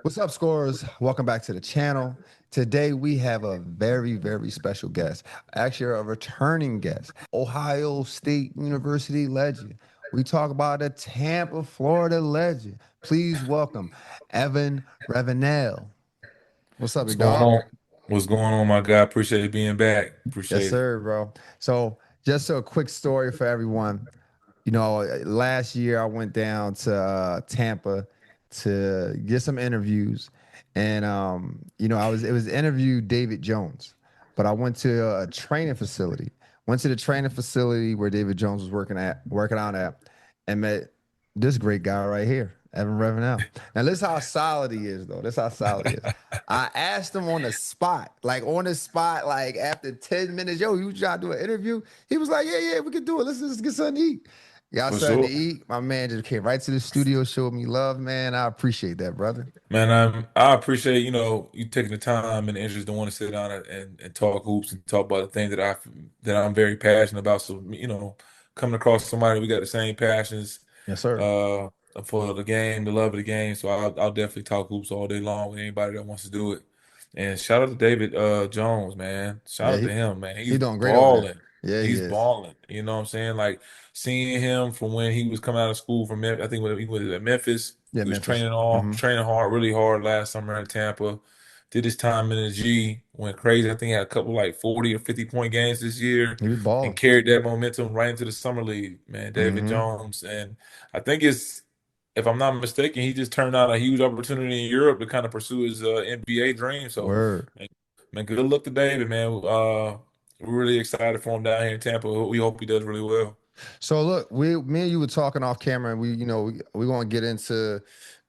What's up, scorers? Welcome back to the channel. Today we have a very, very special guest. Actually, a returning guest, Ohio State University legend. We talk about a Tampa, Florida legend. Please welcome Evan Ravenel. What's up, What's big going dog? on? What's going on, my guy? Appreciate being back. Yes, Appreciate it. sir, bro. So, just a quick story for everyone. Last year I went down to Tampa to get some interviews, and it was interview David Jones, but I went to a training facility. Went to the training facility where David Jones was working out at, and met this great guy right here, Evan Ravenel. Now, this is how solid he is, though. This is how solid he is. I asked him on the spot, like after 10 minutes, yo, you trying to do an interview? He was like, yeah, we can do it. Let's get something to eat. Got For something to sure. eat. My man just came right to the studio, showed me love, man. I appreciate that, brother. Man, I appreciate, you taking the time and the interest to want to sit down and talk hoops and talk about the things that I'm very passionate about. So, coming across somebody we got the same passions Yes, sir. uh for the game, the love of the game. So I'll definitely talk hoops all day long with anybody that wants to do it. And shout out to David Jones, man. Shout Yeah, out to him, man. he He's doing great over there. balling. Yeah, he He's is. balling. You know what I'm saying? Like seeing him from when he was coming out of school from Memphis, I think when he was at Memphis, Yeah, he was Memphis. training hard, really hard last summer in Tampa. Did his time in the G, went crazy. I think he had a couple like 40 or 50-point games this year He was and balling. carried that momentum right into the summer league, man. David Mm-hmm. Jones. And I think if I'm not mistaken, he just turned out a huge opportunity in Europe to kind of pursue his NBA dream. So, Word. man, good luck to David, man. We're really excited for him down here in Tampa. We hope he does really well. So look, me and you were talking off camera, and we gonna get into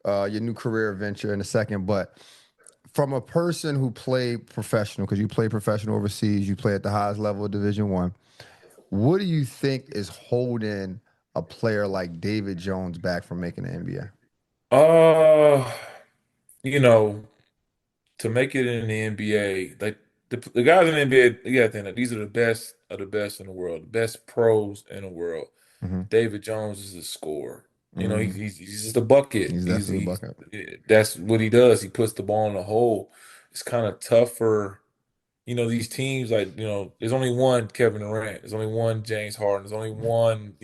your new career venture in a second. But from a person who played professional, because you play professional overseas, you play at the highest level of Division One. What do you think is holding a player like David Jones back from making the NBA? Uh, you know, to make it in the NBA, like the guys in the NBA, you got to think that these are the best of the best in the world, the best pros in the world. Hmm. David Jones is a scorer. Hmm. He's just a bucket. He's definitely a bucket. That's what he does. He puts the ball in the hole. It's kind of tough for these teams. Like there's only one Kevin Durant. There's only one James Harden. There's only one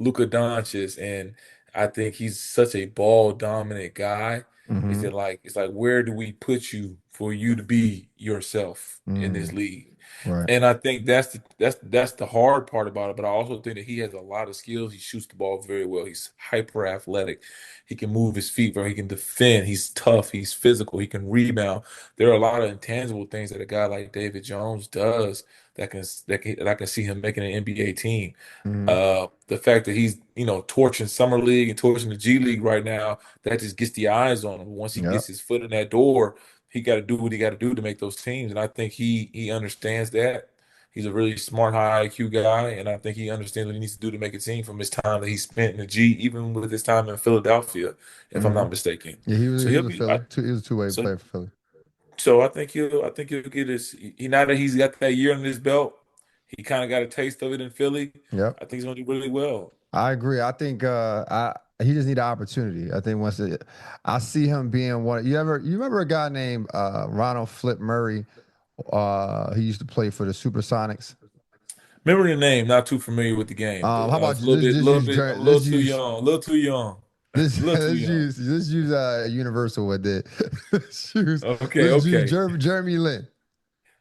Luka Doncic, and I think he's such a ball dominant guy. Hmm. It's like where do we put you for you to be yourself in this Mm. league? Right. And I think that's the hard part about it. But I also think that he has a lot of skills. He shoots the ball very well. He's hyper athletic. He can move his feet very. He can defend. He's tough. He's physical. He can rebound. There are a lot of intangible things that a guy like David Jones does that I can see him making an NBA team. Hmm. The fact that he's torching summer league and torching the G League right now, that just gets the eyes on him. Once he Yep. gets his foot in that door, he got to do what he got to do to make those teams, and I think he understands that. He's a really smart, high IQ guy, and I think he understands what he needs to do to make a team from his time that he spent in the G, even with his time in Philadelphia, if I'm Hmm. not mistaken. Yeah, So he he'll was a be Philly. He was a two-way so player for Philly. so I think he'll get his. Now that he's got that year in his belt, he kind of got a taste of it in Philly. Yep. I think he's going to do really well. I agree. I think I he just need an opportunity. I think I see him being one. You remember a guy named Ronald Flip Murray? He used to play for the Supersonics. Remember the name? Not too familiar with the game, but How about it's a you- just little use bit. I'm a little let's too use young. A little too young. A this little too young. let's use Universal with it. Okay, Let's use okay, Jeremy Lin.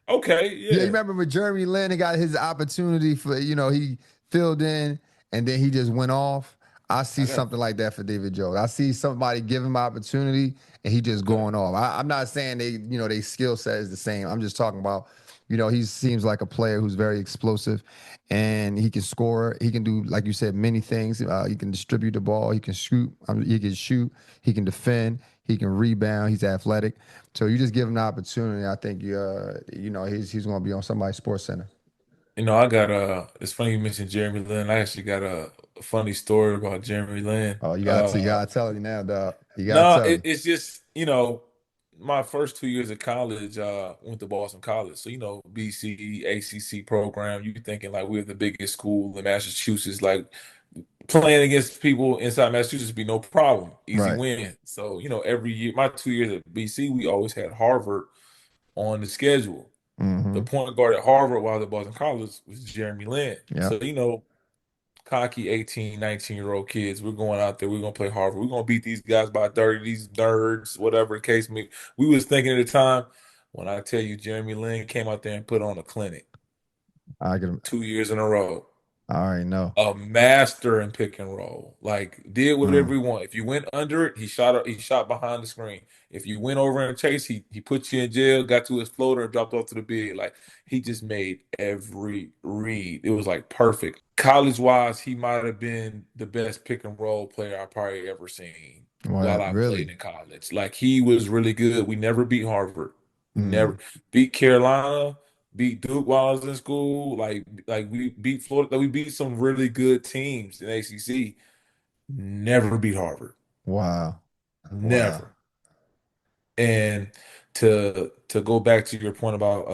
okay. Yeah, you Yeah, remember when Jeremy Lin he got his opportunity for he filled in and then he just went off. I see I got. something like that for David Jones. I see somebody give him opportunity and he just Okay. going off. I'm not saying they skill set is the same. I'm just talking about he seems like a player who's very explosive and he can score. He can do, like you said, many things. He can distribute the ball. He can shoot. He can shoot. He can defend. He can rebound. He's athletic. So you just give him the opportunity. I think he's going to be on somebody's Sports Center. I got it's funny you mentioned Jeremy Lin. I actually got a funny story about Jeremy Lin. Oh, you got to tell me now, dog. You got to No, tell me. it's just, my first 2 years of college, went to Boston College. So, BC, ACC program, you thinking like we're the biggest school in Massachusetts. Like playing against people inside Massachusetts be no problem, easy Right. win. So every year, my 2 years at BC, we always had Harvard on the schedule. The Mm-hmm. point guard at Harvard while the Boston College was Jeremy Lin. Yeah. So cocky 18, 19-year-old kids. We're going out there. We're gonna play Harvard. We're gonna beat these guys by 30. These nerds, whatever the case may. We was thinking at the time. When I tell you, Jeremy Lin came out there and put on a clinic I can. 2 years in a row. I already know. A master in pick and roll. Like did whatever Mm. he want. If you went under it, he shot behind the screen. If you went over and chase, he put you in jail, got to his floater and dropped off to the bid. Like he just made every read. It was like perfect. College wise, he might have been the best pick and roll player I probably ever seen while What? I played Really? in college. Like he was really good. We never beat Harvard. We never Mm. beat Carolina, beat Duke while I was in school. Like we beat Florida. We beat some really good teams in ACC. Never beat Harvard. Wow. Wow. Never. And to go back to your point about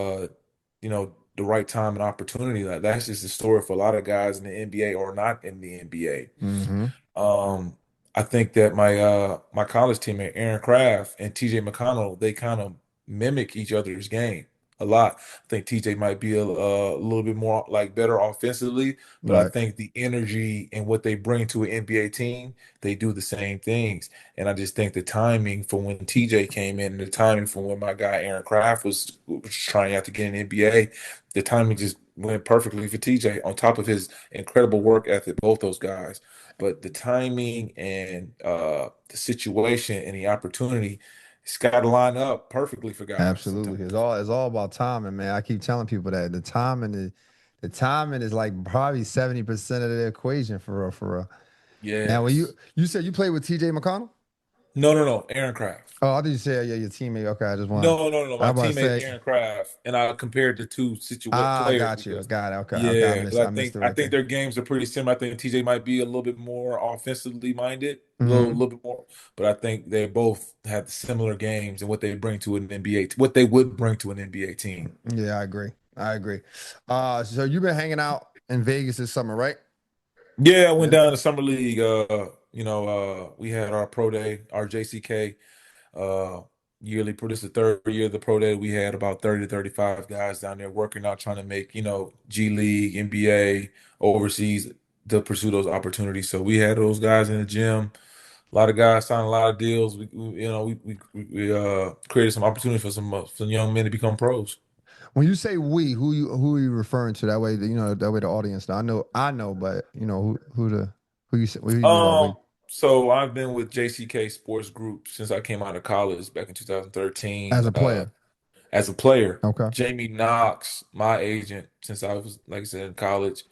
the right time and opportunity, like that's just the story for a lot of guys in the NBA or not in the NBA. Mm-hmm. I think that my college teammate Aaron Craft and TJ McConnell, they kind of mimic each other's game a lot. I think TJ might be a little bit more like better offensively, but I Right. think the energy and what they bring to an NBA team, they do the same things. And I just think the timing for when TJ came in and the timing for when my guy Aaron Craft was trying out to get an NBA, the timing just went perfectly for TJ on top of his incredible work ethic, both those guys. But the timing and the situation and the opportunity, it's got to line up perfectly for guys Absolutely. sometimes. It's all about timing, man. I keep telling people that the timing is like probably 70% of the equation for real, for real. Now, when Yes. you said you played with TJ McConnell? No, no, no. Aaron Craft. Oh, I thought you said yeah, your teammate. Okay, I just want No, no, no. I My was about to teammate say, Aaron Craft, and I compared the two I players got you. because, Got it. Okay. Okay. yeah, because I missed it I right think there. their games are pretty similar. I think TJ might be a little bit more offensively minded, Hmm. little bit more, but I think they both have similar games and what they bring to an NBA, what they would bring to an NBA team. Yeah, I agree. I agree. So you've been hanging out in Vegas this summer, right? Yeah, I went Yeah. down to summer league. We had our pro day, our JCK uh yearly pro. This is the third year of the pro day. We had about 30 to 35 guys down there working out, trying to make, G League, NBA, overseas to pursue those opportunities. So we had those guys in the gym. A lot of guys signed a lot of deals. We created some opportunity for some young men to become pros. When you say we, who are you referring to? That way, that way the audience. I know, but who you mean by we? So I've been with JCK Sports Group since I came out of college back in 2013. As a player. As a player, Okay. Jamie Knox, my agent, since I was, like I said, in college.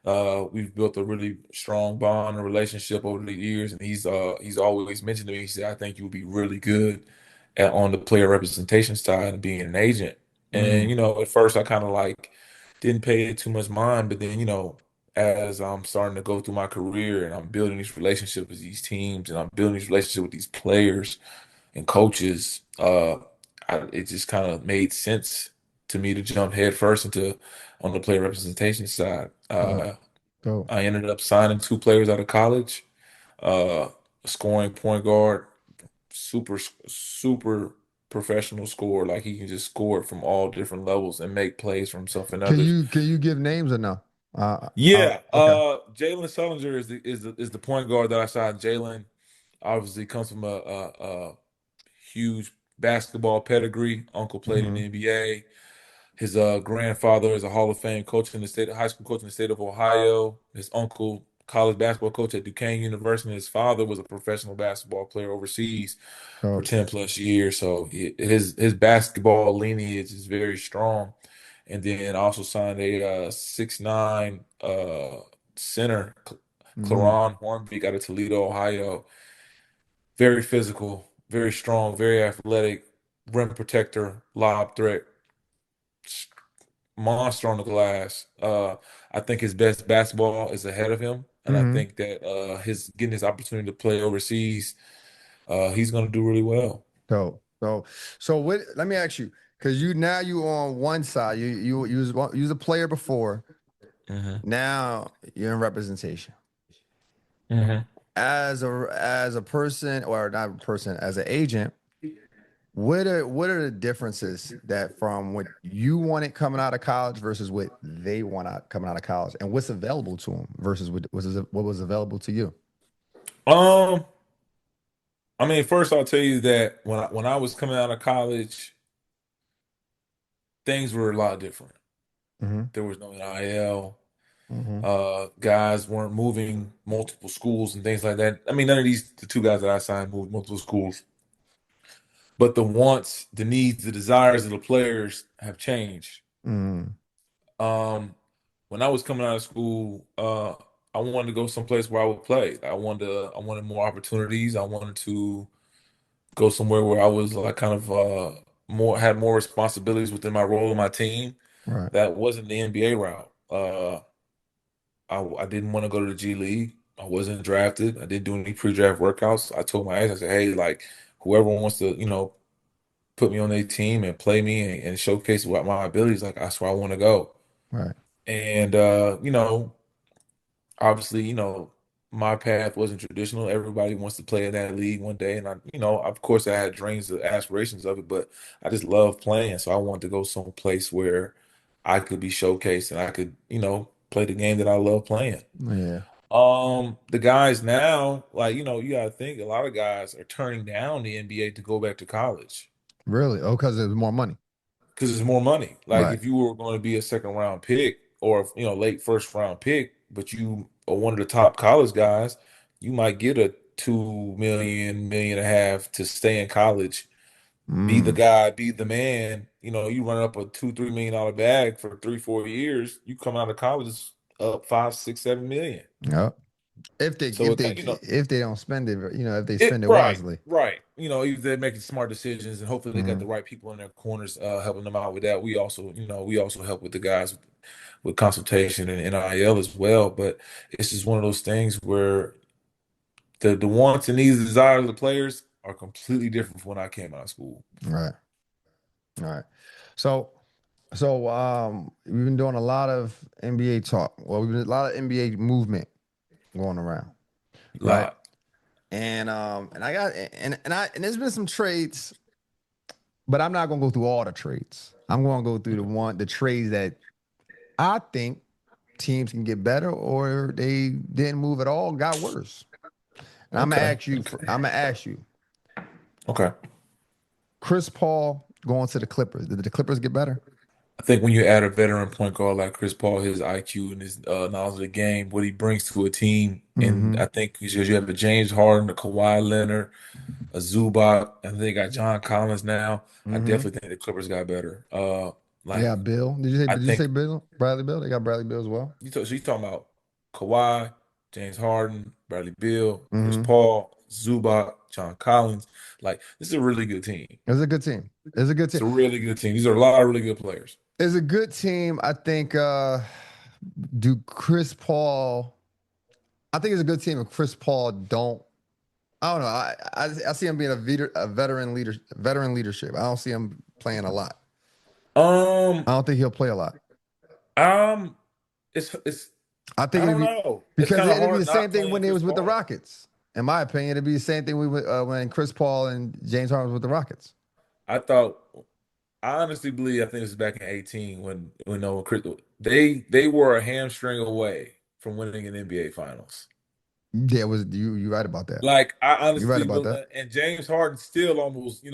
We've built a really strong bond and relationship over the years, and he's always mentioned to me. He said, "I think you would be really good on the player representation side and being an agent." And Mm. at first I kind of like didn't pay it too much mind, but then as I'm starting to go through my career and I'm building these relationships with these teams and I'm building these relationships with these players and coaches, it just kind of made sense to me to jump head first into on the player representation side. Dope. Dope. I ended up signing two players out of college, a scoring point guard, super professional scorer. Like he can just score from all different levels and make plays for himself and Can others. you can you give names or no? Yeah, Okay. Jalen Sullinger is the point guard that I signed. Jalen obviously comes from a huge basketball pedigree. Uncle played in the Hmm. NBA. His grandfather is a Hall of Fame coach in the state, high school coach in the state of Ohio. His uncle, college basketball coach at Duquesne University. His father was a professional basketball player overseas for Dope. 10 plus years. So his basketball lineage is very strong. And then also signed a 6'9" center, Hmm. Claron Hornbeak out of Toledo, Ohio. Very physical, very strong, very athletic, rim protector, lob threat, monster on the glass. I think his best basketball is ahead of him, and I Hmm. think that his getting his opportunity to play overseas, he's going to do really well. Dope. So what? Let me ask you, because you on one side. You was a player before. Hmm. Now you're in representation. Hmm. As a person, or not a person, as an agent, what are the differences that from what you wanted coming out of college versus what they want out coming out of college, and what's available to them versus what was available to you? Um, I mean, first I'll tell you that when I was coming out of college, things were a lot different. Hmm. There was no NIL. Hmm. Guys weren't moving multiple schools and things like that. I mean, none of the two guys that I signed moved multiple schools, but the wants, the needs, the desires of the players have changed. Hmm. Um, when I was coming out of school, I wanted to go someplace where I would play. I wanted more opportunities. I wanted to go somewhere where I was like kind of had more responsibilities within my role in my team. Right. That wasn't the NBA route. I didn't want to go to the G League. I wasn't drafted. I didn't do any pre-draft workouts. I told my agent, I said, hey, like whoever wants to, put me on their team and play me and showcase what my abilities, like that's where I want to go. Right. And obviously, my path wasn't traditional. Everybody wants to play in that league one day, and of course, I had dreams, aspirations of it, but I just love playing, so I wanted to go someplace where I could be showcased and I could, play the game that I love playing. Yeah. The guys now, like, you gotta think a lot of guys are turning down the NBA to go back to college Really? Oh, because there's more money. because it's more money. Like Right. if you were going to be a second round pick or late first round pick, but you are one of the top college guys, you might get a 2 million, million and a half to stay in college, be the Mm. guy, be the man. You run up a $2, $3 million bag for 3, 4 years. You come out of college it's up 5, 6, 7 million. Yep. If they So if it, they if they don't spend it, if they It spend it right, wisely. right. They're making smart decisions, and hopefully they got the Hmm. right people in their corners, helping them out with that. We also help with the guys with consultation and NIL as well. But it's just one of those things where the wants and needs and desires of the players are completely different from when I came out of school. Right. Right. So we've been doing a lot of NBA talk. Well, we've been a lot of NBA movement going around, A right? lot, And I got and there's been some trades, but I'm not gonna go through all the trades. I'm gonna go through the trades that I think teams can get better or they didn't move at all, got worse. And okay, okay, I'm gonna ask you, okay. Chris Paul going to the Clippers. Did the Clippers get better? I think when you add a veteran point guard like Chris Paul, his IQ and his knowledge of the game, what he brings to a team, and Mm-hmm. I think because you have a James Harden, a Kawhi Leonard, a Zubac, and they got John Collins now. I Mm-hmm. definitely think the Clippers got better. They Like got Bill. I Did you say think Bill? Bradley Bill? They got Bradley Bill as well. you talking about Kawhi, James Harden, Bradley Beal, Chris Mm-hmm. Paul, Zubac, John Collins. Like this is a really good team. It's a good team. It's a good It's team. a really good team. These are a lot of really good players. It's a good team. I think do Chris Paul I think it's a good team if Chris Paul don't I don't know. I see him being a veteran leadership. I don't see him playing a lot. Um, I don't think he'll play a lot. um, it's I I think don't know. It's because kind of it'd be hard the same not thing playing when they Chris was with the Paul. Rockets. In my opinion, it'd be the same thing when Chris Paul and James Harden was with the Rockets. I thought I honestly believe I think this is back in 18 when no Chris they were a hamstring away from winning an NBA Finals. Yeah, was you right about that? Like I You right honestly about believe, that? and James Harden still almost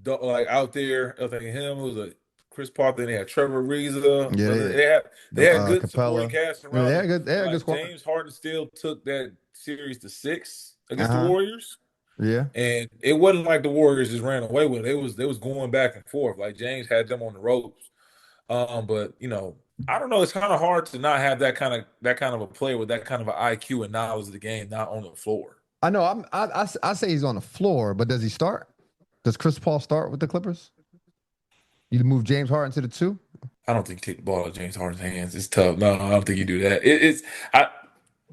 like out there. I was thinking him it was a Chris Paul. Then they had Trevor Ariza. Yeah, But they they had good supporting Capella. cast Yeah, around them. they But had a good like squad. James Harden still took that series to 6 Uh against the huh. Warriors. Yeah. And it wasn't like the Warriors just ran away with it. They was going back and forth. Like James had them on the ropes. But I don't know. It's kind of hard to not have that kind of a player with that kind of an IQ and knowledge of the game not on the floor. I know. I say he's on the floor, but does he start? Does Chris Paul start with the Clippers? You move James Harden to the two. I don't think you take the ball out of James Harden's hands. It's tough. No, I don't think you do that. I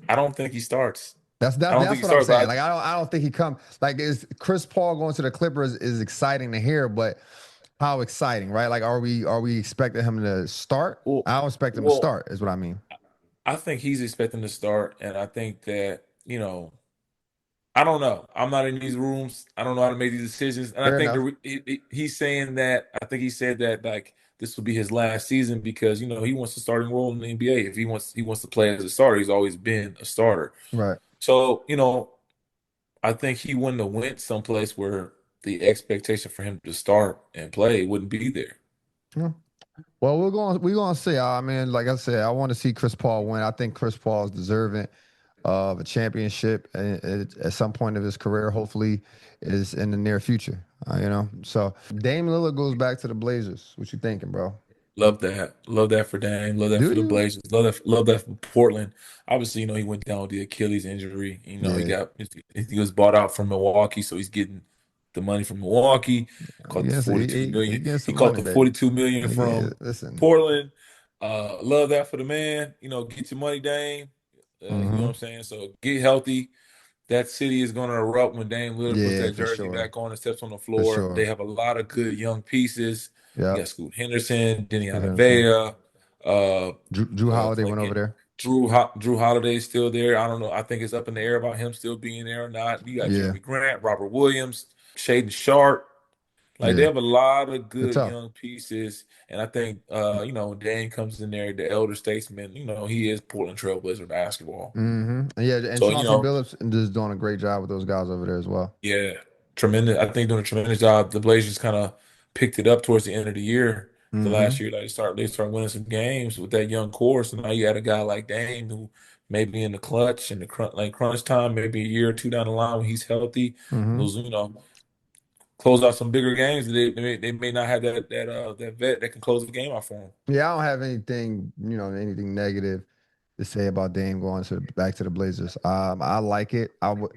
I don't think he starts. I don't think That's he what I'm starts. saying. Like I don't think he come. Like is Chris Paul going to the Clippers is exciting to hear, but how exciting, right? Like are we expecting him to start? Well, I don't expect him to well, start. Is what I mean. I think he's expecting to start, and I think that you know, I don't know. I'm not in these rooms. I don't know how to make these decisions. And I Fair think enough. he's saying that. I think he said that like this will be his last season because he wants a starting role in the NBA. If he wants to play as a starter, he's always been a starter. Right. So I think he wouldn't have went someplace where the expectation for him to start and play wouldn't be there. Yeah. Well, we're gonna see. I mean, like I said, I want to see Chris Paul win. I think Chris Paul is deserving of a championship at some point of his career. Hopefully, is in the near future. So Dame Lillard goes back to the Blazers. What you thinking, bro? Love that. Love that for Dame. Love that Do for the you? Blazers. Love that for Portland. Obviously, he went down with the Achilles injury. Yeah, He was bought out from Milwaukee, so he's getting the money from Milwaukee. he Caught the gets $42 he million. gets He some caught money, the baby. 42 million from Listen. Portland. Love that for the man. Get your money, Dame. You know what Hmm. I'm saying? So get healthy. That city is going to erupt when Dame Lillard puts Yeah, that for jersey sure, back on and steps on the for floor. They sure. have a lot of good young pieces. You Yeah. got Scoot Henderson, Denny Good Henderson. Avea, uh, Drew Holiday went over fucking there. Drew Holiday's still there. I don't know. I think it's up in the air about him still being there or not. You got Yeah, Jeremy Grant, Robert Williams, Shaden Sharp. Like they yeah. have a lot of They're good tough. young pieces, and I think Dame comes in there, the elder statesman. He is Portland Trailblazer basketball. Yeah, and So Chauncey Billups is doing a great job with those guys over there as well. yeah, tremendous. I think doing a tremendous job. The Blazers kind of picked it up towards the end of the year. The last Hmm. year, like they start winning some games with that young core. So now you had a guy like Dame who maybe in the clutch and the crunch time, maybe a year or two down the line when he's healthy, Hmm. who's close out some bigger games. They may not have that vet that can close the game out for him. Yeah, I don't have anything negative to say about Dame going back to the Blazers. I like it. I would,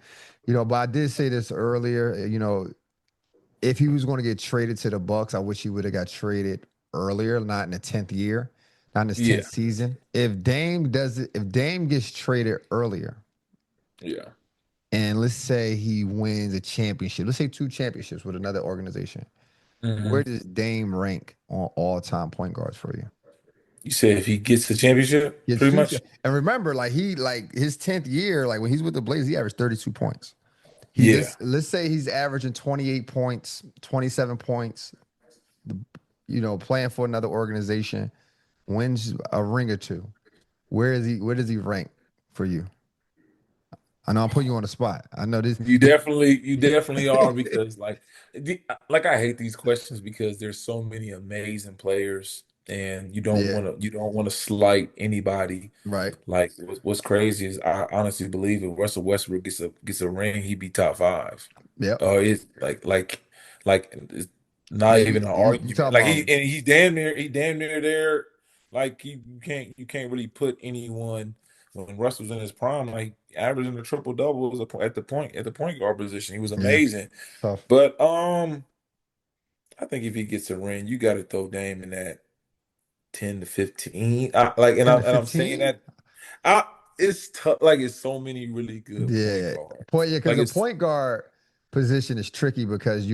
but I did say this earlier. If he was going to get traded to the Bucks, I wish he would have got traded earlier, not in the 10th year, not in his 10th Yeah, season. If Dame gets traded earlier, yeah. and let's say he wins a championship, let's say two championships with another organization, where Hmm. does Dame rank on all-time point guards for you? You said if he gets the championship, Gets pretty two, much. and remember, like his 10th year, like when he's with the Blazers, he averaged 32 points. He Yeah, let's say he's averaging 28 points, 27 points, playing for another organization, wins a ring or two. Where does he rank for you? I know I'm putting you on the spot. I know this. you definitely are because like I hate these questions because there's so many amazing players and you don't Yeah, want to you don't want to slight anybody. right. Like what's crazy is I honestly believe if Russell Westbrook gets a ring, he'd be top five. Yep. Oh, it's like it's not Yeah, even an you talk argument. Like about he's damn near there. Like you can't really put anyone when Russ was in his prime, like averaging a triple double at the point guard position. He was yeah, amazing. tough. But I think if he gets a ring, you got to throw Dame in that 10 to 15. And the I'm saying 15? that I it's tough. Like it's so many really good point Yeah. guards. Because Like the it's point guard position is tricky because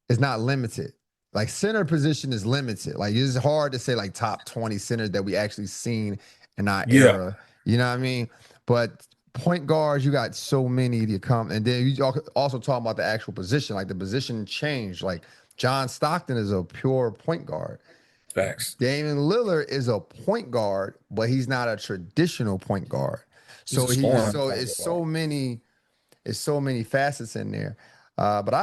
it's not limited. Like center position is limited. Like it's hard to say like top 20 centers that we actually seen in our yeah, era. You know what I mean? But point guards, you got so many to come. And then you also talk about the actual position. Like the position changed. Like John Stockton is a pure point guard. facts. Damian Lillard is a point guard, but he's not a traditional point guard. He's So a he scoring so point guard. it's so many facets in there. But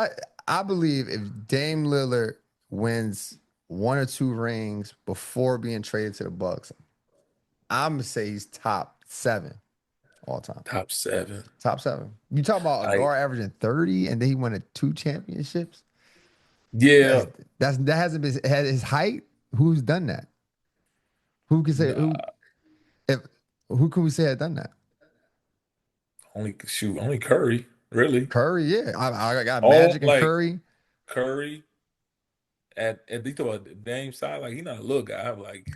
I believe if Dame Lillard wins one or two rings before being traded to the Bucks, I'm gonna say he's top seven all time. Top seven. Top seven. You talk about a Like guard averaging 30 and then he won two championships. yeah, That hasn't been had his height. Who's done that? Who can say who nah, if who can we say had done that? only Curry, really. Curry, yeah. I got All Magic and like Curry. Curry at they throw a Dame side, like he's not a little guy. Like,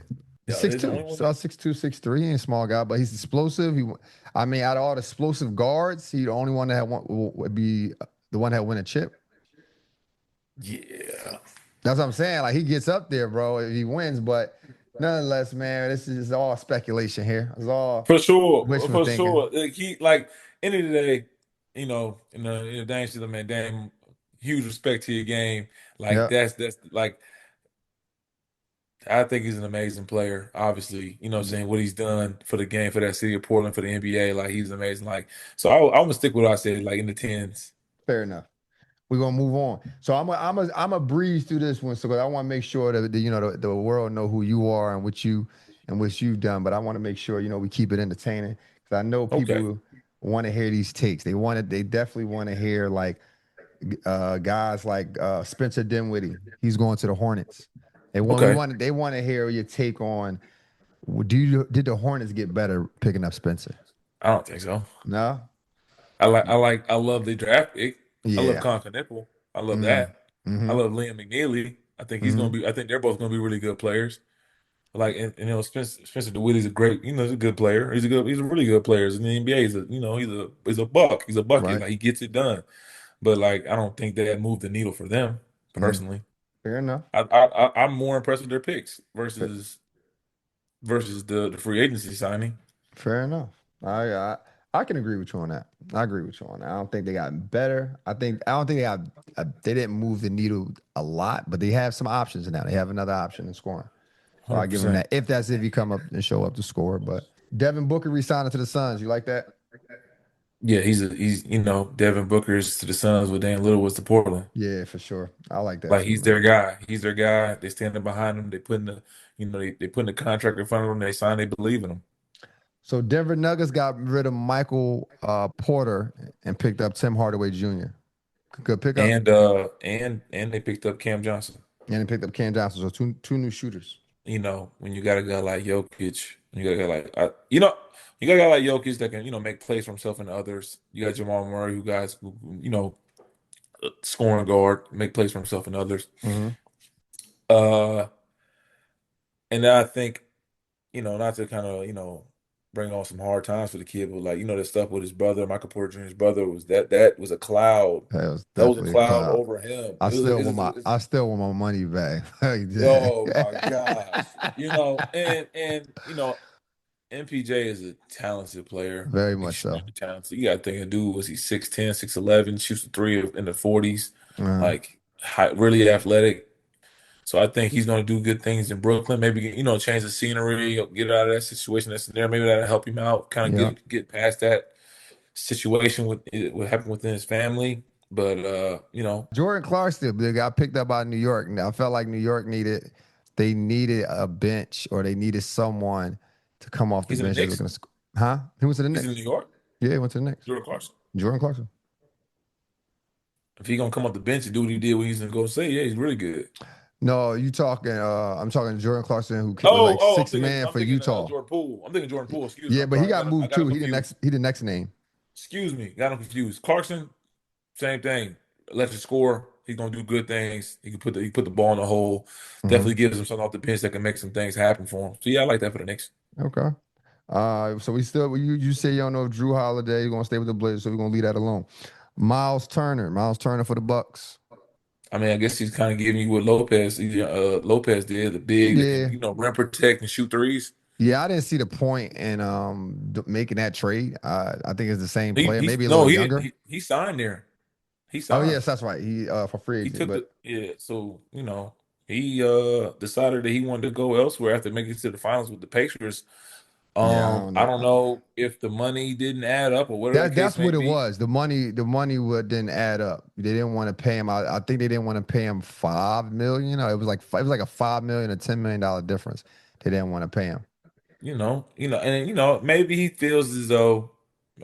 He's yo, six there's the two, only one. so 6'2", 6'3". He ain't a small guy, but he's explosive. I mean, out of all the explosive guards, he the only one that would be the one that win a chip. Yeah, That's what I'm saying. Like he gets up there, bro, if he wins. But nonetheless, man, this is all speculation here. It's all for sure, wishful for thinking. sure. Like he like end of the day, in the Dame said, man, Dame, huge respect to your game. Like Yeah, that's like I think he's an amazing player. Obviously, what I'm yeah, saying, what he's done for the game, for that city of Portland, for the NBA, like he's amazing. Like, so I'm gonna stick with what I said, like in the tens. fair enough. We're gonna move on. So I'm a breeze through this one, so I want to make sure that the world know who you are and what you've done. But I want to make sure we keep it entertaining because I know Okay, people want to hear these takes. They definitely want to hear like guys like Spencer Dinwiddie. He's going to the Hornets. okay. They want to hear your take on did the Hornets get better picking up Spencer? I don't think so. No. I love the draft pick. I love Yeah. Continental. I love Mm. that. I Mm-hmm. love Liam McNeely. I think he's gonna Mm-hmm. be. I think they're both gonna be really good players. Like, Spencer DeWitt is a great. He's a good player. He's a really good player. In the NBA, he's a buck. He's a bucket. Right. Like he gets it done. But like, I don't think that moved the needle for them Mm. personally. Fair enough. I'm more impressed with their picks Fa- versus the free agency signing. Fair enough. I can agree with you on that. I agree with you on that. I don't think they got better. I don't think they didn't move the needle a lot, but they have some options now. They have another option in scoring. So I give them 100%. that. If he come up and show up to score. But Devin Booker re-signing to the Suns. You like that? Yeah, he's Devin Booker's to the Suns what Dame Lillard was to Portland. Yeah, for sure. I like that Like too, he's man. their guy. He's their guy. They standing behind him. They putting they putting the contract in front of them. They sign. They believe in him. So Denver Nuggets got rid of Michael Porter and picked up Tim Hardaway Jr. Good pickup. And they picked up Cam Johnson. And they picked up Cam Johnson. So two new shooters. When you got a guy like Jokic, you got a guy like you got a guy like Jokic that can make plays for himself and others. You got Jamal Murray, scoring guard, make plays for himself and others. Mm-hmm. Uh, and then I think not to kind of bring on some hard times for the kid, but like the stuff with his brother, Michael Porter Jr.'s brother, that was a cloud. That was That was a definitely a cloud cloud. over him. It's I still want my money back. oh my gosh, and MPJ is a talented player, Very much so. extremely talented. You got to think a dude was he 6'10", 6'11", shoots the three in the 40s, Uh, like really athletic. So I think he's going to do good things in Brooklyn. Maybe change the scenery, get out of that situation that's in there. Maybe that'll help him out, kind of yeah. get past that situation with what happened within his family. But Jordan Clarkson they got picked up by New York. Now I felt like New York needed a bench or they needed someone to come off the he's in the bench that was Knicks. going to score. Huh? He went to the He's in Knicks. New York. Yeah, he went to the Knicks. Jordan Clarkson. Jordan Clarkson. If he gonna come off the bench and do what he did when he's in Golden State, yeah, he's really good. No, you talking I'm talking Jordan Clarkson who was like I'm six thinking man I'm for thinking Utah. Jordan Poole. I'm thinking Jordan Poole. Excuse me. Yeah, I'm but he sorry. got I moved got too. him confused. He the next name. Excuse me. Got him confused. Clarkson, same thing. Let you score. He's gonna do good things. He put the ball in the hole. Hmm. Definitely gives him something off the bench that can make some things happen for him. So yeah, I like that for the Knicks. Okay. So we still you say you don't know if Drew Holiday is gonna stay with the Blazers, so we're gonna leave that alone. Miles Turner for the Bucks. I mean, I guess he's kind of giving you what Lopez did, the big that can Yeah, rim protect and shoot threes. yeah. I didn't see the point in making that trade. I think it's the same He player, he's maybe a no little he didn't younger. he signed there. He Oh signed. yes, that's right. He for free He agent, took but the yeah, so he decided that he wanted to go elsewhere after making it to the finals with the Pacers. yeah, I don't I know. don't know if the money didn't add up or whatever the That's case may what it be. was. The money didn't add up. They didn't want to pay him. I think they didn't want to pay him 5 million. It was like a 5 million or $10 million difference. They didn't want to pay him. Maybe he feels as though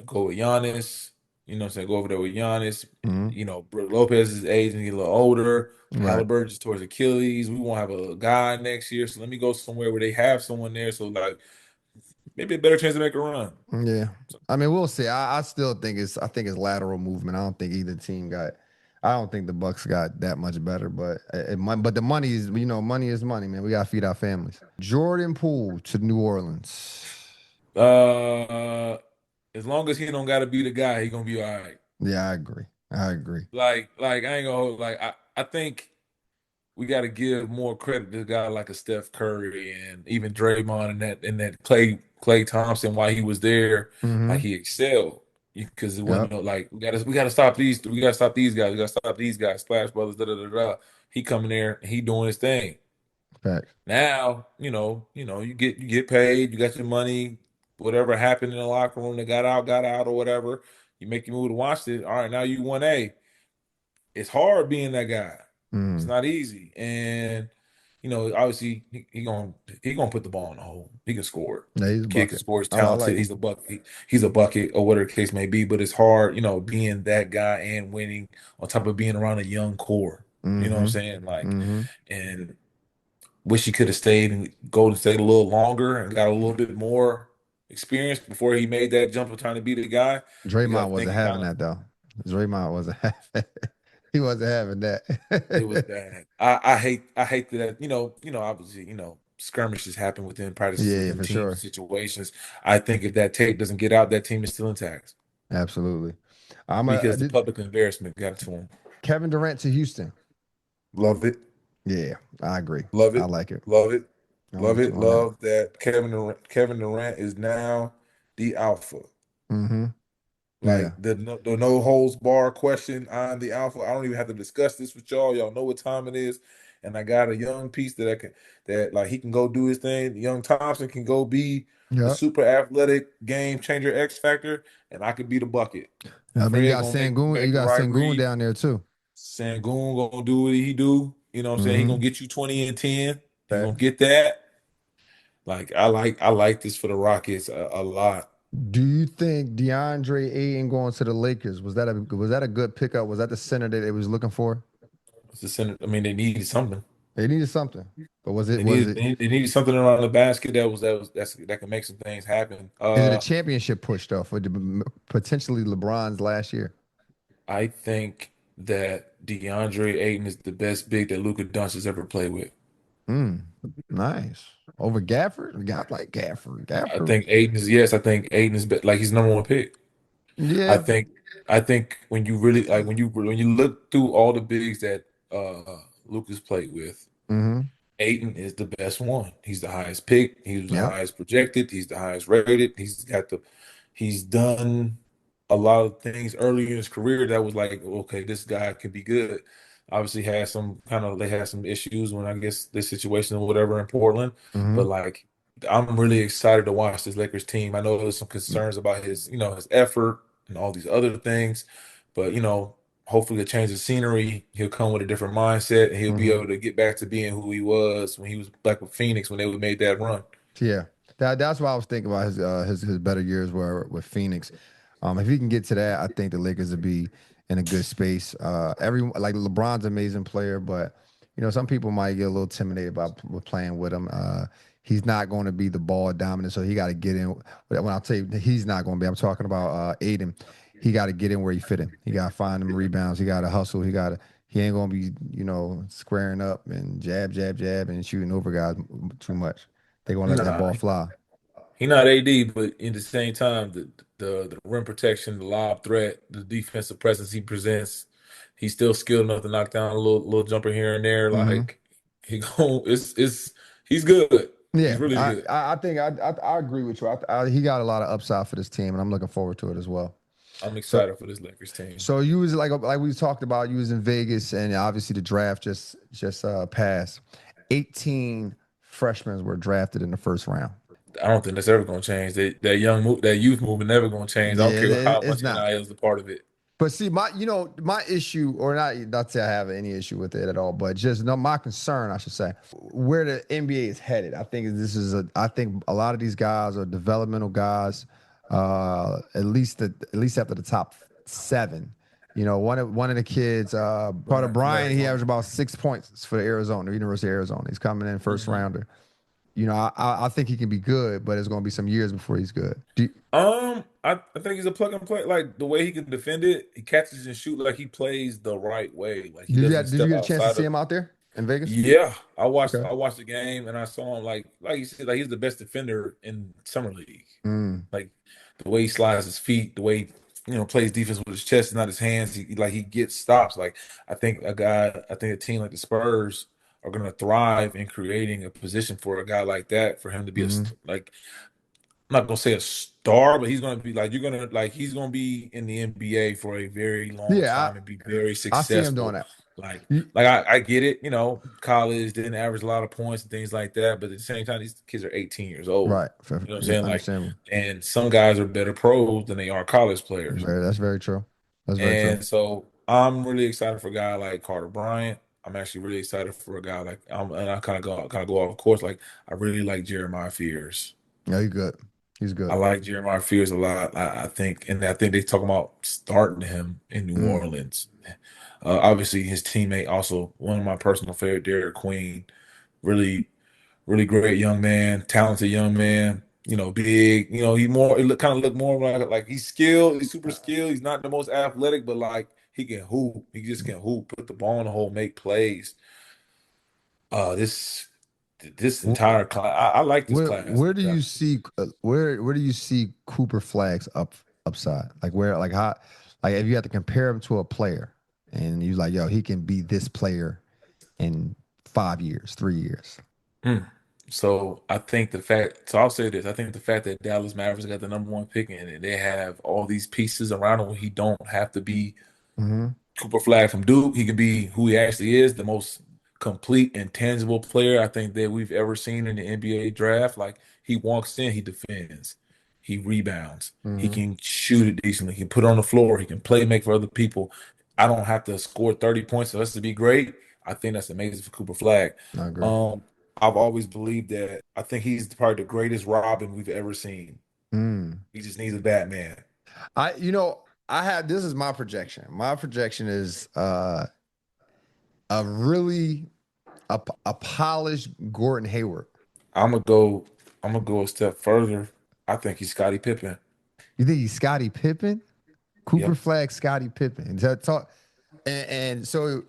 go with Giannis, what I'm saying, go over there with Giannis. Hmm. Brook Lopez is aging, he's a little older. Right. Halliburton's towards Achilles. We won't have a guy next year, so let me go somewhere where they have someone there. So like maybe a better chance to make a run. Yeah. So, I mean, we'll see. I still think it's lateral movement. I don't think either team got. I don't think the Bucks got that much better, but but the money is money is money, man. We gotta feed our families. Jordan Poole to New Orleans. uh, as long as he don't got to be the guy, he gonna be all right. Yeah, I agree. I agree. Like I ain't gonna like I think we got to give more credit to a guy like a Steph Curry and even Draymond and that Clay Thompson while he was there, like Hmm. he excelled. because it wasn't Yep. no, like we gotta stop these guys, we gotta stop these guys, Splash Brothers, da da da da. He coming there, he doing his thing. Facts. Now, you get paid, you got your money, whatever happened in the locker room, they got out or whatever. You make your move to Washington. All right, now you 1A. It's hard being that guy. It's Mm. not easy. And obviously he gonna put the ball in the hole. He can score. Yeah, he's a Kid can bucket. score, he's I talented, like he's him. a bucket, he's a bucket, or whatever the case may be. But it's hard, being that guy and winning on top of being around a young core. You know what I'm Mm-hmm. saying? Like, Mm-hmm. and wish he could have stayed in Golden State a little longer and got a little bit more experience before he made that jump of trying to be the guy. Because I Draymond think wasn't he having kind of that though. Draymond wasn't having. He wasn't having it was that. bad. I hate that, obviously, skirmishes happen within practices, Yeah, within for team sure. situations. I think if that tape doesn't get out, that team is still intact Absolutely. I'm because the did public embarrassment got to him. Kevin Durant to Houston. Love it. Yeah, I agree. Love I it. like it. Love it. I'm Love with you it. on that. Love that Kevin Durant is now the alpha. Mm-hmm. Like Yeah. the no holds bar question. I'm the alpha. I don't even have to discuss this with y'all. Y'all know what time it is. And I got a young piece that like he can go do his thing. Young Thompson can go be the Yep. super athletic game changer X factor, and I could be the bucket. I mean, you Fred got gonna make Sangoon. You make the got right Sangoon read. down there too. Sangoon gonna do what he do. You know what I'm saying? He gonna Mm-hmm. get you 20 and 10. He gonna Facts. get that. Like I like this for the Rockets a lot. Do you think DeAndre Ayton going to the Lakers was that a good pickup? Was that the center that they was looking for? It's the center. I mean, they needed something. They needed something, but was it They was needed it they, they needed something around the basket that can make some things happen. is it a championship push though for potentially LeBron's last year? I think that DeAndre Ayton is the best big that Luka Doncic has ever played with. Mm, nice. Over Gafford? A guy like Gafford. I Gafford. think Ayton is yes. I think Ayton is like he's number one pick. I Yeah. think I think when you really like when you look through all the bigs that Luka's played with, Mm-hmm. Ayton is the best one. He's the highest pick. He was the Yep. highest projected. He's the highest rated. He's done a lot of things early in his career that was like, okay, this guy can be good. Obviously they had some issues when I guess this situation or whatever in Portland. But Mm-hmm. like I'm really excited to watch this Lakers team. I know there's some concerns about his effort and all these other things, but hopefully a change of scenery, he'll come with a different mindset and he'll be Mm-hmm. able to get back to being who he was when he was back with Phoenix when they made that run. Yeah. That's why I was thinking about his better years were with Phoenix. If he can get to that, I think the Lakers would be in a good space. Everyone like LeBron's an amazing player, but some people might get a little intimidated with playing with him. He's not going to be the ball dominant, so he got to get in. When I tell you he's not going to be, I'm talking about Aiden. He got to get in where he fit in. He got to find them rebounds. He got to hustle. He ain't going to be squaring up and jab jab jab and shooting over guys too much. They're going to let that Nah, ball fly. he not AD, but in the same time, the rim protection, the lob threat, the defensive presence he presents, he's still skilled enough to knock down a little jumper here and there. Hmm. Like he go, it's he's good. He's Yeah, really I good. I I think I agree with you. He got a lot of upside for this team, and I'm looking forward to it as well. I'm So excited for this Lakers team. so you was like we talked about. You was in Vegas, and obviously the draft just passed. 18 freshmen were drafted in the first round. I don't think that's ever going to change. That youth movement never going to change. I don't Yeah, care how it's much not. NIL is a part of it. But see, my issue, or not to have any issue with it at all, but just no, my concern, I should say, where the NBA is headed. I think a lot of these guys are developmental guys, at least after the top seven. One of the kids, part of Brian from Brian, he Arizona. averaged about 6 points for Arizona, University of Arizona. He's coming in first Mhm. rounder. I think he can be good, but it's going to be some years before he's good. I think he's a plug and play. Like the way he can defend it, he catches and shoot like he plays the right way. Like he doesn't Did you step get a chance to outside see of. him out there in Vegas? Yeah, I watched Okay. I watched the game and I saw him like you said, like he's the best defender in summer league. Mm, Like the way he slides his feet, the way he plays defense with his chest and not his hands. He gets stops. Like I think a team like the Spurs are going to thrive in creating a position for a guy like that for him to be mm-hmm. like not gonna say a star, but he's gonna be like he's gonna be in the NBA for a very long Yeah, time and be very I see him doing successful. that. Like You- I get it, college didn't average a lot of points and things like that, but at the same time, these kids are 18 years old. right. You know what I'm Yeah, saying? Like, understandable. and some guys are better pros than they are college players. That's very true. That's very true. And so I'm really excited for a guy like Carter Bryant. I'm actually really excited for a guy like and I kind of go off course. Like I really like Jeremiah Fears. Yeah, he's good. He's I good. like Jeremiah Fears a lot. I think they talk about starting him in New Mm. Orleans. Obviously, his teammate also one of my personal favorite, Derek Queen. Really, really great young man, talented young man. Big. He kind of look more like he's skilled. He's super skilled. He's not the most athletic, but like he can hoop. He just can hoop, put the ball in the hole, make plays. Uh, this this Wh- entire class, I like this class. where do you see where do you see Cooper Flagg's upside? Like where like how like if you had to compare him to a player and you like yo he can be this player in 5 years, 3 years. Mm. So I'll say this. I think the fact that Dallas Mavericks got the number one pick and they have all these pieces around him, he don't have to be Hmm. Cooper Flag from Duke. He can be who he actually is, the most complete and tangible player I think that we've ever seen in the NBA draft. Like he walks in, he defends, he rebounds, he Hmm. can shoot it decently, he can put it on the floor, he can play make for other people. I don't have to score 30 points for us to be great. I think that's amazing for Cooper Flag. I agree. Um, I've always believed that I think he's probably the greatest Robin we've ever seen. Mm. He just needs a Batman. I had this is my projection. My projection is a really a polished Gordon Hayward. I'm gonna go. I'm gonna go a step further. I think he's Scottie Pippen. You think he's Scottie Pippen? Cooper Yep. Flag, Scottie Pippen. And so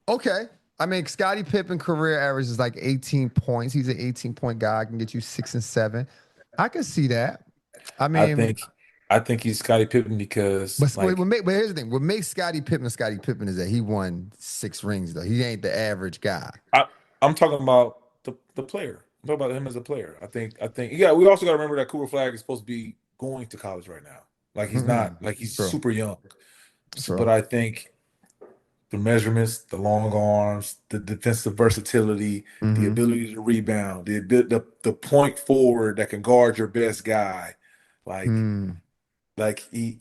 okay. I mean, Scottie Pippen career average is like 18 points. He's an 18-point guy. I can get you 6 and 7. I can see that. I I mean, think. I think he's Scottie Pippen because like but here's the thing. What makes Scottie Pippen is that he won 6 rings, though. He ain't the average guy. I I'm talking about the player. I'm talking about him as a player. I think yeah. We also got to remember that Cooper Flag is supposed to be going to college right now. Like he's Hmm. not. Like he's True. super young. But True. I think the measurements, the long arms, the defensive versatility, the Hmm. ability to rebound, the point forward that can guard your best guy, like Hmm. like he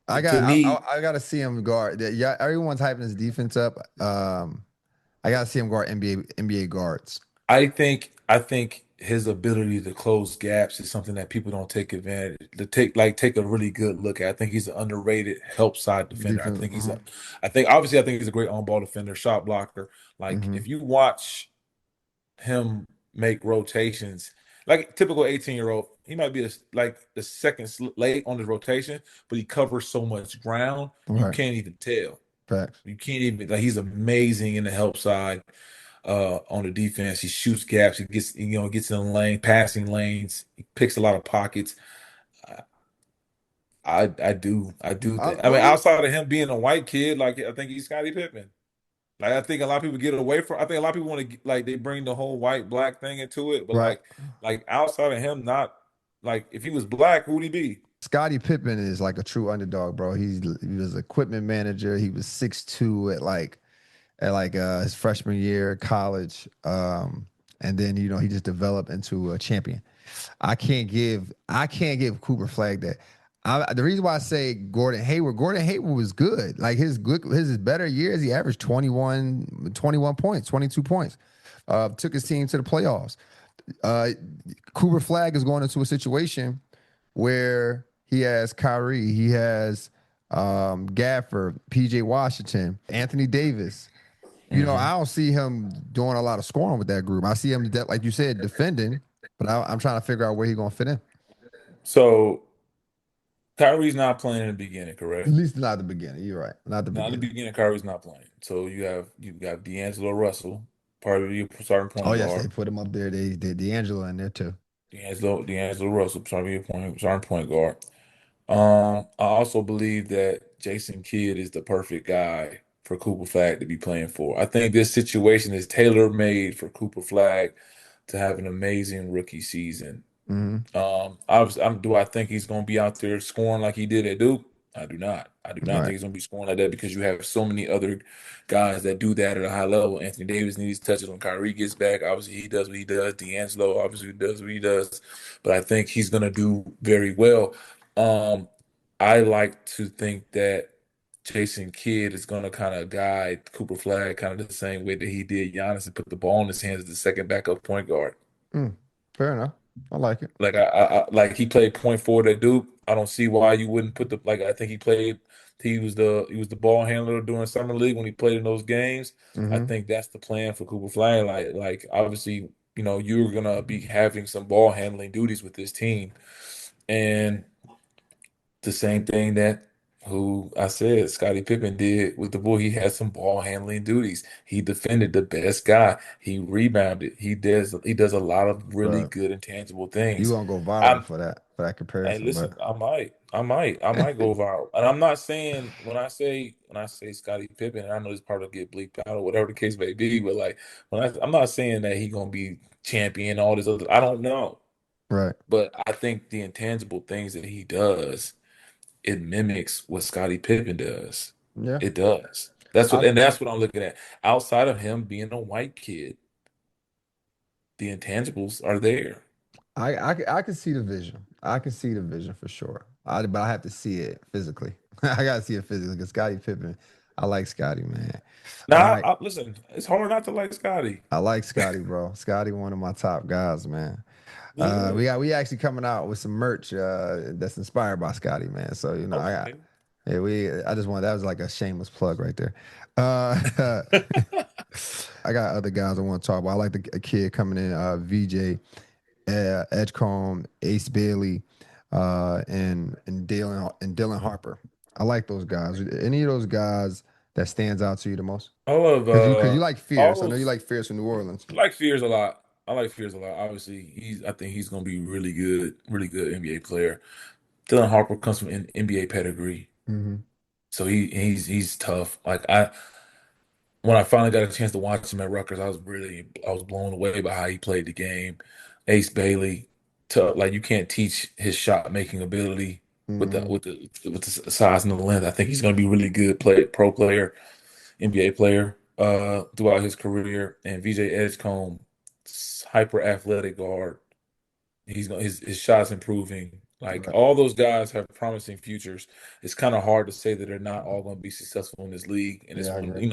to I me, I gotta see him guard. Yeah, everyone's hyping his defense up. I gotta see him guard NBA guards. I think his ability to close gaps is something that people don't take advantage to take a really good look at. I think he's an underrated help side defender. Defense. I think he's a great on ball defender, shot blocker. Like Hmm. if you watch him make rotations. Like typical 18-year-old, he might be like the second late on his rotation, but he covers so much ground, you Right. can't even tell. Facts. You can't even like he's amazing in the help side on the defense. He shoots gaps, he gets in the lane, passing lanes, he picks a lot of pockets. I do think I mean I'm outside of him being a white kid, like I think he's Scottie Pippen. Like I think a lot of people get away from. I think a lot of people want to like they bring the whole white black thing into it, but right. like outside of him, not like if he was black, who would he be? Scottie Pippen is like a true underdog, bro. He was equipment manager. He was 6'2" at his freshman year of college. And then he just developed into a champion. I can't give Cooper Flag that. The reason why I say Gordon Hayward was good. Like his better years, he averaged 21 points, 22 points. Took his team to the playoffs. Uh, Cooper Flag is going into a situation where he has Kyrie, he has Gafford, PJ Washington, Anthony Davis. Hmm. I don't see him doing a lot of scoring with that group. I see him, like you said, defending, but I'm trying to figure out where he's going to fit in. So Kyrie's not playing in the beginning, At correct? least not the beginning. You're right. Not the Not in the beginning. beginning, Kyrie's not playing. So you got D'Angelo Russell, part of your starting Oh, point yes, guard. they put him up there. They did D'Angelo in there too. D'Angelo Russell, starting point guard. I also believe that Jason Kidd is the perfect guy for Cooper Flag to be playing for. I think this situation is tailor made for Cooper Flag to have an amazing rookie season. Hmm. Do I think he's going to be out there scoring like he did at Duke? I do not. I do not Right. think he's going to be scoring like that because you have so many other guys that do that at a high level. Anthony Davis needs touches when Kyrie gets back. Obviously, he does what he does. D'Angelo obviously does what he does. But I think he's going to do very well. Um, I like to think that Jason Kidd is going to kind of guide Cooper Flagg kind of the same way that he did Giannis and put the ball in his hands as the second backup point guard. Mm, fair enough. I like it. Like he played point forward at Duke. I don't see why you wouldn't put the like I think he was the ball handler during summer league when he played in those games. I Hmm. think that's the plan for Cooper Flag. Like obviously, you're gonna be having some ball handling duties with this team. And the same thing that who I said Scottie Pippen did with the boy. He had some ball handling duties. He defended the best guy. He rebounded. He does a lot of really But good intangible you things. gonna go viral I'm for that Hey, comparison, but listen, I might go viral. And I'm not saying when I say Scottie Pippen, and I know this part will get bleeped out or whatever the case may be, but like I'm not saying that he gonna be champion, all this other. I don't know. right. But I think the intangible things that he does, it mimics what Scottie Pippen does. Yeah. It does. That's what, I and that's what I'm looking at. Outside of him being a white kid, the intangibles are there. I can see the vision. I can see the vision for sure. But I have to see it physically. I gotta see it physically because Scottie Pippen, I like Scottie, man. All Now, right. listen, it's hard not to like Scottie. I like Scottie, bro. Scottie, one of my top guys, man. Yeah. We actually coming out with some merch that's inspired by Scottie, man. So I got Okay. yeah, we I just want that was like a shameless plug right there. Uh I got other guys I want to talk about. I like a kid coming in, VJ, Edgecombe, Ace Bailey, and Dylan Harper. I like those guys. Any of those guys that stands out to you the most? All of Because you like all Fierce. I know you those like Fierce from New Orleans. I like Fears a lot. I like Fears a lot. Obviously, I think he's gonna be really good NBA player. Dylan Harper comes from an NBA pedigree, Hmm. so he's tough. When I finally got a chance to watch him at Rutgers, I was blown away by how he played the game. Ace Bailey, tough. Like you can't teach his shot making ability Hmm. with the size and the length. I think he's gonna be really good pro player. NBA player throughout his career, and VJ Edgecombe, hyper athletic guard. His shots improving. Like Right. all those guys have promising futures. It's kind of hard to say that they're not all going to be successful in this league. And it's Yeah, I one, agree.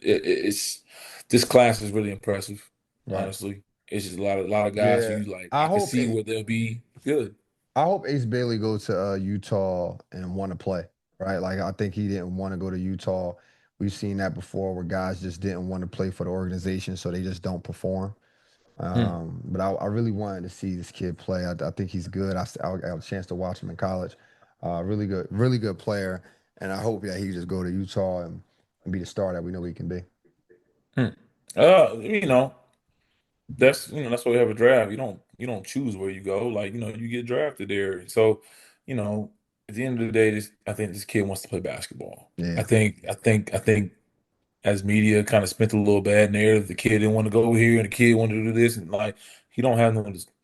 it's this class is really impressive. Right. Honestly, it's just a lot of guys Yeah. who like I I can hope see where they'll be good. I hope Ace Bailey goes to Utah and want to play. Right. Like I think he didn't want to go to Utah. We've seen that before where guys just didn't want to play for the organization, so they just don't perform. Hmm. But I really wanted to see this kid play. I think he's good. I got a chance to watch him in college. Really good player. And I hope that he just go to Utah and be the star that we know he can be. Hmm. You know, that's why we have a draft. You don't choose where you go. Like, you get drafted there. So, you know, at the end of the day, I think this kid wants to play basketball. I Yeah, think I think I think as media kind of spent a little bad narrative, the kid didn't want to go here and the kid wanted to do this, and like he don't have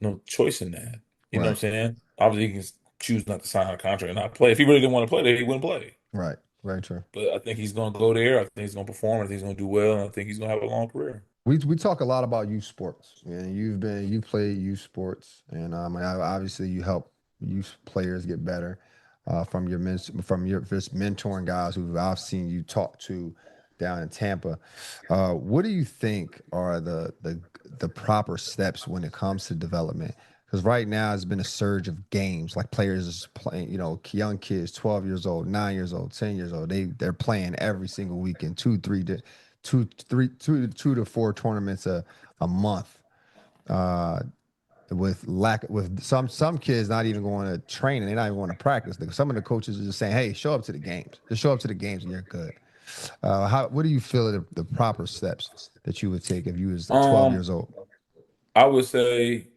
no choice in that. You know what I'm right, saying? Obviously, he can choose not to sign a contract and not play. If he really didn't want to play there, he wouldn't play. right. Very true. But I think he's going to go there. I think he's going to perform. I think he's going to do well, and I think he's going to have a long career. We talk a lot about youth sports, and you played youth sports, and obviously you help youth players get better from your just mentoring guys who I've seen you talk to down in Tampa. What do you think are the proper steps when it comes to development? Because right now it's been a surge of games, like players is playing, young kids, 12 years old, 9 years old, 10 years old. They're playing every single weekend, two to four tournaments a month. Uh, with some kids not even going to training, they're not even going to practice. Some of the coaches are just saying, "Hey, show up to the games. Just show up to the games, and you're good." What do you feel are the proper steps that you would take if you was 12 Um, years old? I would say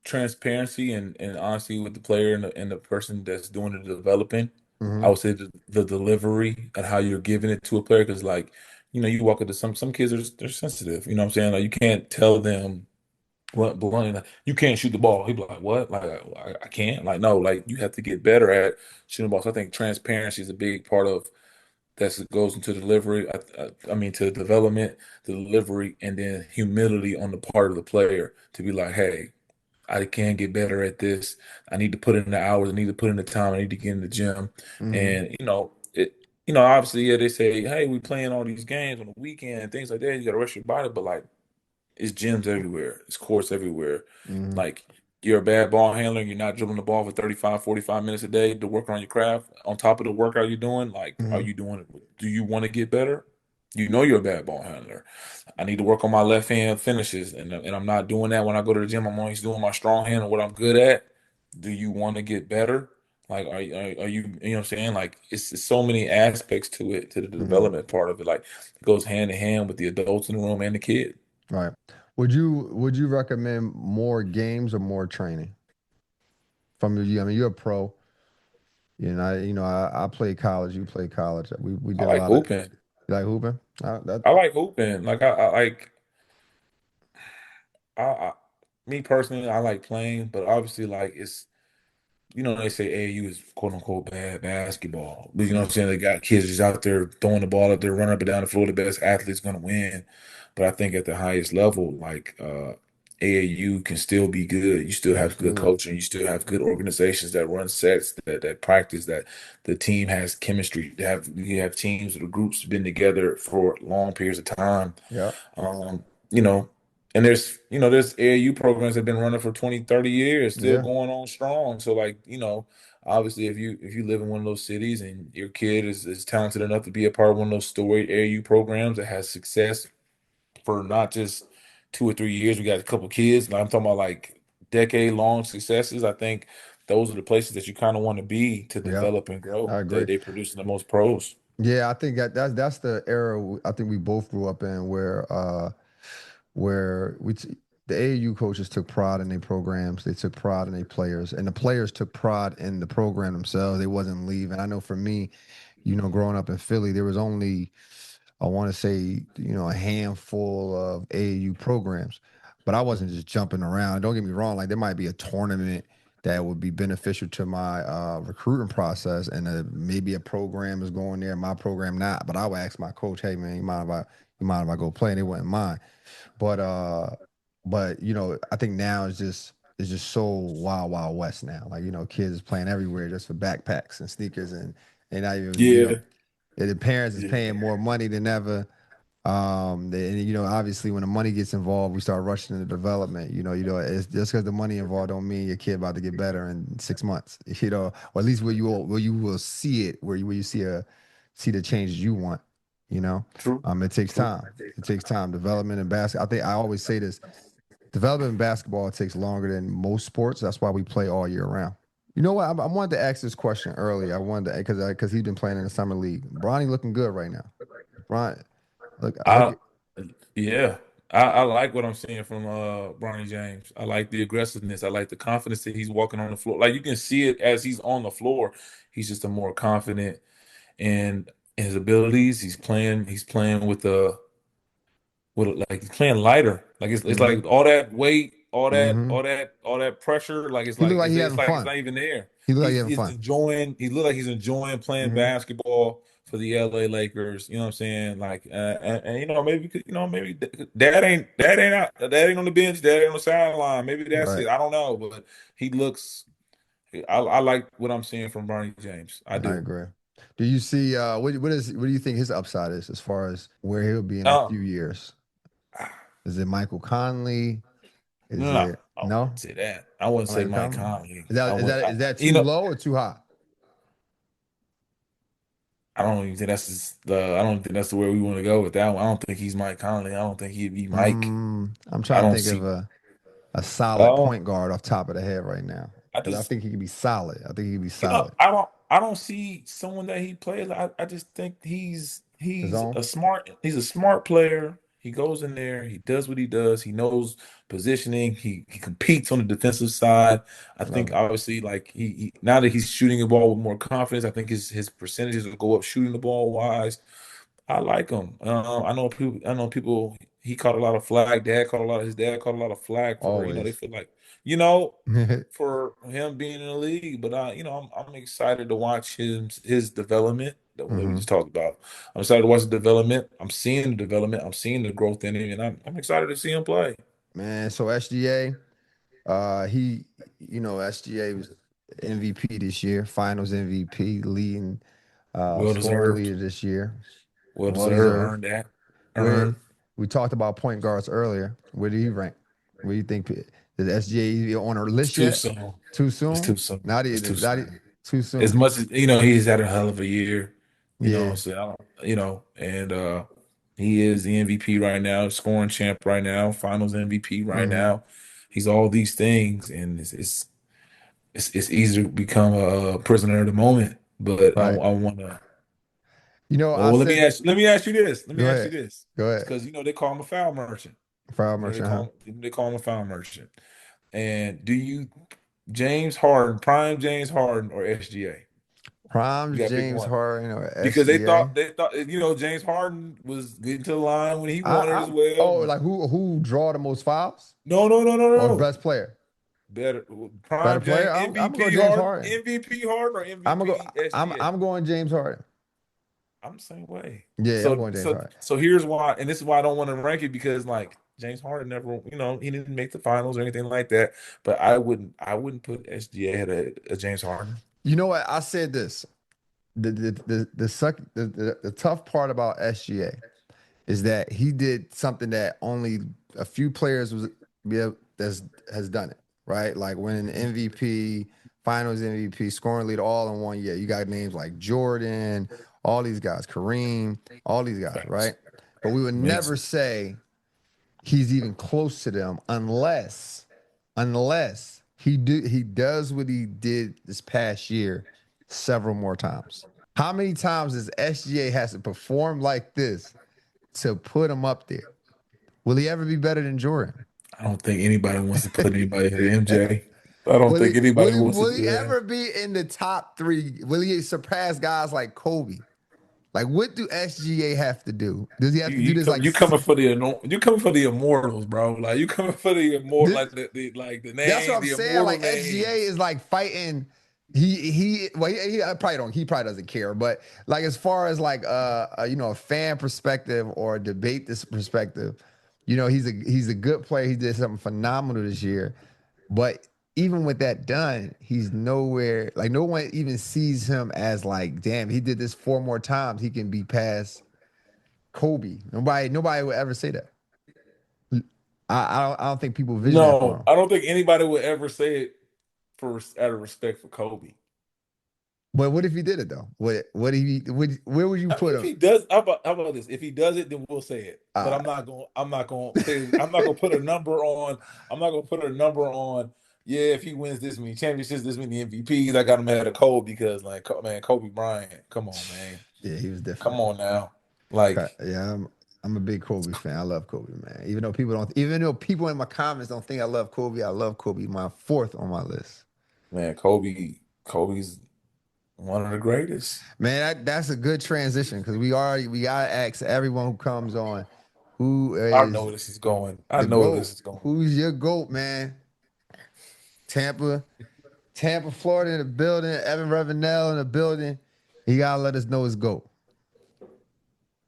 transparency and honesty with the player and the person that's doing the developing. I Hmm. would say the delivery and how you're giving it to a player, because like you walk into some kids are they're sensitive. You know what I'm saying? Like you can't tell them. bluntly, like, you can't shoot the ball. He'd be like, what? Like, I can't. Like, no, like you have to get better at shooting the ball. So I think transparency is a big part of that goes into delivery. I mean, to development, the delivery, and then humility on the part of the player to be like, hey, I can get better at this. I need to put in the hours. I need to put in the time. I need to get in the gym. Mm-hmm. And obviously, yeah, they say, hey, we playing all these games on the weekend and things like that. You got to rest your body, but like, it's gyms everywhere. It's courts everywhere. Mm-hmm. Like, you're a bad ball handler. You're not dribbling the ball for 35, 45 minutes a day to work on your craft. On top of the workout you're doing, like, are Mm-hmm. you doing it? Do you want to get better? You know you're a bad ball handler. I need to work on my left hand finishes, and I'm not doing that when I go to the gym. I'm always doing my strong hand and what I'm good at. Do you want to get better? Like, are you, you know what I'm saying? Like, it's so many aspects to it, to the Mm-hmm. development part of it. Like, it goes hand in hand with the adults in the room and the kid. Right. Would you recommend more games or more training from you? I mean, you're a pro. I played college. You played college. We I did a like lot of hooping. like hooping. That I like hooping. Like, I like I me personally, I like playing, but obviously, like, it's, they say AAU is quote unquote bad basketball. But you know what I'm mm, saying? They got kids just out there throwing the ball up there, running up and down the floor. The best athlete's gonna win. But I think at the highest level, like, AAU can still be good. You still have good absolutely. coaching. You still have good organizations that run sets, that practice, that the team has chemistry. You have teams or groups been together for long periods of time. Yeah. Um, you know, and there's AAU programs that have been running for 20, 30 years, still Yeah. going on strong. So, like, obviously, if you live in one of those cities and your kid is talented enough to be a part of one of those storied AAU programs that has success for not just 2 or 3 years, we got a couple kids. I'm talking about like decade long successes. I think those are the places that you kind of want to be to Yeah. develop and grow. I They agree. they producing the most pros. Yeah, I think that's the era I think we both grew up in where the AAU coaches took pride in their programs, they took pride in their players, and the players took pride in the program themselves. They wasn't leaving. I know for me, growing up in Philly, there was only I want to say, a handful of AAU programs, but I wasn't just jumping around. Don't get me wrong, like there might be a tournament that would be beneficial to my recruiting process, and maybe a program is going there, my program not. But I would ask my coach, "Hey man, you mind if I go play?" And they wouldn't mind. But I think now it's just so wild, wild west now. Like kids is playing everywhere just for backpacks and sneakers, and not even Yeah, the parents is paying yeah, more money than ever. Obviously, when the money gets involved, we start rushing into development. It's just because the money involved don't mean your kid about to get better in 6 months. Or at least where you will see it, where you see the changes you want. You know, true, it takes true. time. It takes time. Development in basketball. I think I always say this: development in basketball takes longer than most sports. That's why we play all year round. You know what? I wanted to ask this question earlier. I wanted to because he's been playing in the summer league. Bronny looking good right now. Bron, look I Yeah, I like what I'm seeing from Bronny James. I like the aggressiveness. I like the confidence that he's walking on the floor. Like, you can see it as he's on the floor. He's just a more confident in his abilities. He's playing like he's playing lighter. Like, it's mm-hmm, like all that weight, mm-hmm. all that pressure. Like, He looked like he it's having like it's fun. not even there. He looked like he He's having he's fun. enjoying. He look like he's enjoying playing Mm-hmm. basketball for the LA Lakers. You know what I'm saying? Like, and maybe that ain't on the bench. That ain't on the sideline. Maybe that's Right. it. I don't know, but he looks. I like what I'm seeing from Bronny James. I I do. agree. Do you see what do you think his upside is as far as where he'll be in a Uh, few years? Is it Michael Conley? Is no, it I no? wouldn't say that. I wouldn't Not say Michael Mike Conley? Conley. Is that I is would. that is that You too know, low or too high? I don't even think that's I don't think that's the way we want to go with that one. I don't think he's Mike Conley. I don't think he'd be Mike. I'm I trying to don't think of see. a solid Uh, point guard off top of the head right now I because I just think he can be solid. I think he can be solid. I don't see someone that he plays. I just think His he's own. a smart player. He goes in there, he does what he does, he knows positioning, he competes on the defensive side. I Love think it. obviously, like, now that he's shooting the ball with more confidence, I think his percentages will go up shooting the ball wise. I like him. I know people. I know people. He caught a lot of flag. His dad caught a lot of flag for, they Always. feel like, you know, for him being in the league. But I'm excited to watch his development that we Hmm. just talked about. I'm excited to watch the development. I'm seeing the development. I'm seeing the growth in him, and I'm excited to see him play. Man, so SGA, he, SGA was MVP this year, Finals MVP, leading, Well scoring deserved. leader this year. Well Well deserved. deserved. Earned that. Where Earned. we talked about point guards earlier. Where do you rank? Where do you think is SGA on our It's list too yet? soon. Too It's soon? too soon. Not It's too even. Not soon. too As soon. much as he's had a hell of a year. Yeah. So I don't, and he is the MVP right now, scoring champ right now, Finals MVP right Hmm. now. He's all these things, and it's easy to become a prisoner of the moment. But I Right. want to. I Well, said. let me ask you this. Let me Go ask you ahead. this, Go ahead. because they call him a foul merchant. Foul merchant, huh? They call him a foul merchant. And do you James Harden, prime James Harden, or SGA? You Primes got to pick James one. Harden or Because SGA? they thought James Harden was getting to the line when he I, wanted I as well. oh, like who draw the most fouls or No. best player? Better Better prime player? James I'm gonna go James Harden. MVP Harden or I'm gonna go. MVP SGA. I'm going James Harden. I'm the same way. Yeah, I'm So going James so Harden. so here's why, and this is why I don't want to rank it, because like James Harden never, he didn't make the finals or anything like that. But I wouldn't put SGA ahead of James Harden. You know what? I said this. The tough part about SGA is that he did something that only a few players has done it, right? Like winning MVP, Finals MVP, scoring leader all in one year. You got names like Jordan, all these guys, Kareem, all these guys, Facts. right? But we would never Amazing. say he's even close to them unless he does what he did this past year several more times. How many times does SGA has to perform like this to put him up there? Will he ever be better than Jordan? I don't think anybody wants to put anybody ahead of MJ. I don't Will he think anybody wants to will he do that. ever be in the top three? Will he surpass guys like Kobe? Like, what do SGA have to do? Does he have to do this like You coming for you coming for the immortals, bro. Like you coming for the immortal, this? like the That's what name, I'm the saying. immortal Like SGA names. is like fighting. He probably doesn't care, but like as far as like a fan perspective or a debate this perspective, he's a good player. He did something phenomenal this year, but even with that done, he's nowhere. Like no one even sees him as like, damn, he did this four more times. He can be past Kobe. Nobody would ever say that. I don't think people vision that for No, him. I don't think anybody would ever say it out of respect for Kobe. But what if he did it though? What if he where would you I mean, put if him? he does, how about this? If he does it, then we'll say it. But Uh, I'm not going to say, I'm not going to put a number on. I'm not going to put a number on. Yeah, if he wins this many championships, this many MVPs, I got him ahead of Kobe, because like, man, Kobe Bryant, come on, man, yeah, he was come different. on now, like, Yeah, I'm a big Kobe fan. I love Kobe, man. Even though people in my comments don't think I love Kobe, I love Kobe. My fourth on my list. man, Kobe's one of the greatest. Man, that's a good transition because we gotta ask everyone who comes on who I know is where this is going. I the know where this GOAT. is going. Who's your GOAT, man? Tampa, Tampa, Florida in the building. Evan Ravenel in the building. He gotta let us know his GOAT.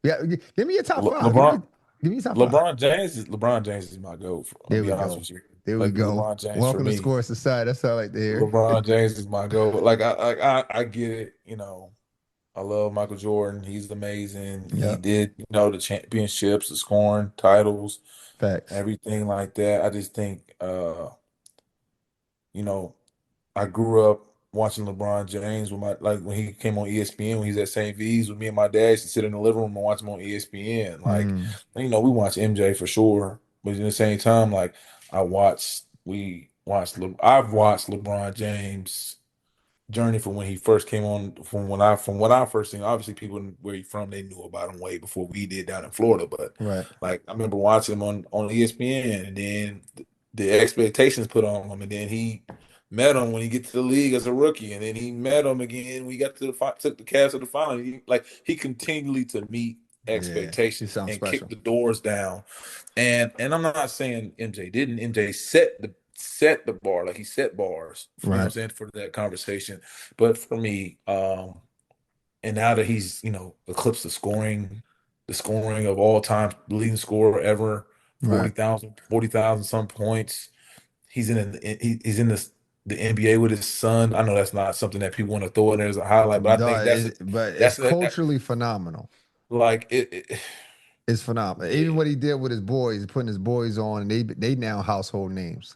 Yeah, give me your top five. LeBron Give me your top five. LeBron James is my goat. I'll There be we honest go. with you. There we Like go. LeBron James for Welcome to me. Score Society. That's all I like to hear. LeBron James is my goat. Like I get it. I love Michael Jordan. He's amazing. He Yep. did, the championships, the scoring titles, Facts. everything like that. I just think, you know, I grew up watching LeBron James when he came on ESPN when he's at St. V's with me and my dad. Used to sit in the living room and watch him on ESPN. Like, Mm. we watch MJ for sure, but at the same time, like I've watched LeBron James journey from when he first came on, from what I first seen. Obviously, people where he from, they knew about him way before we did down in Florida. But Right. like, I remember watching him on ESPN, and then the expectations put on him, and then he met him when he get to the league as a rookie, and then he met him again when he got to took the Cavs to the final. He continually to meet Yeah, he expectations sounds and kick special. the doors down. And I'm not saying MJ didn't. MJ set the bar, like he set bars, you know what I'm Right, saying, for that conversation. But for me, and now that he's, eclipsed the scoring of all time, leading scorer ever, right. 40,000 some points. He's in the NBA with his son. I know that's not something that people want to throw in there as a highlight, but I think But it's that's that, culturally phenomenal. like it It's phenomenal. Even yeah, what he did with his boys, putting his boys on, and they now household names.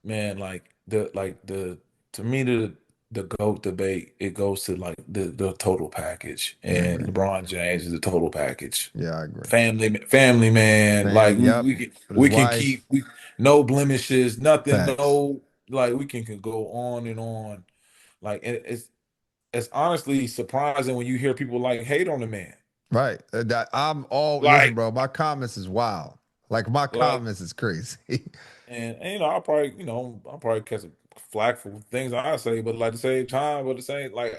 man, like the to me the GOAT debate, it goes to like the total package, I and agree. LeBron James is the total package. Yeah, I agree. Family man, like Family, yep. With his we can wife, keep no blemishes, nothing, facts. no, like we can go on and on. Like it's honestly surprising when you hear people like hate on the man. Right. That I'm all listen, Like bro. My comments is wild. Like my like comments is crazy. and I'll probably catch a flack for things I say, but like at the same time, but the same like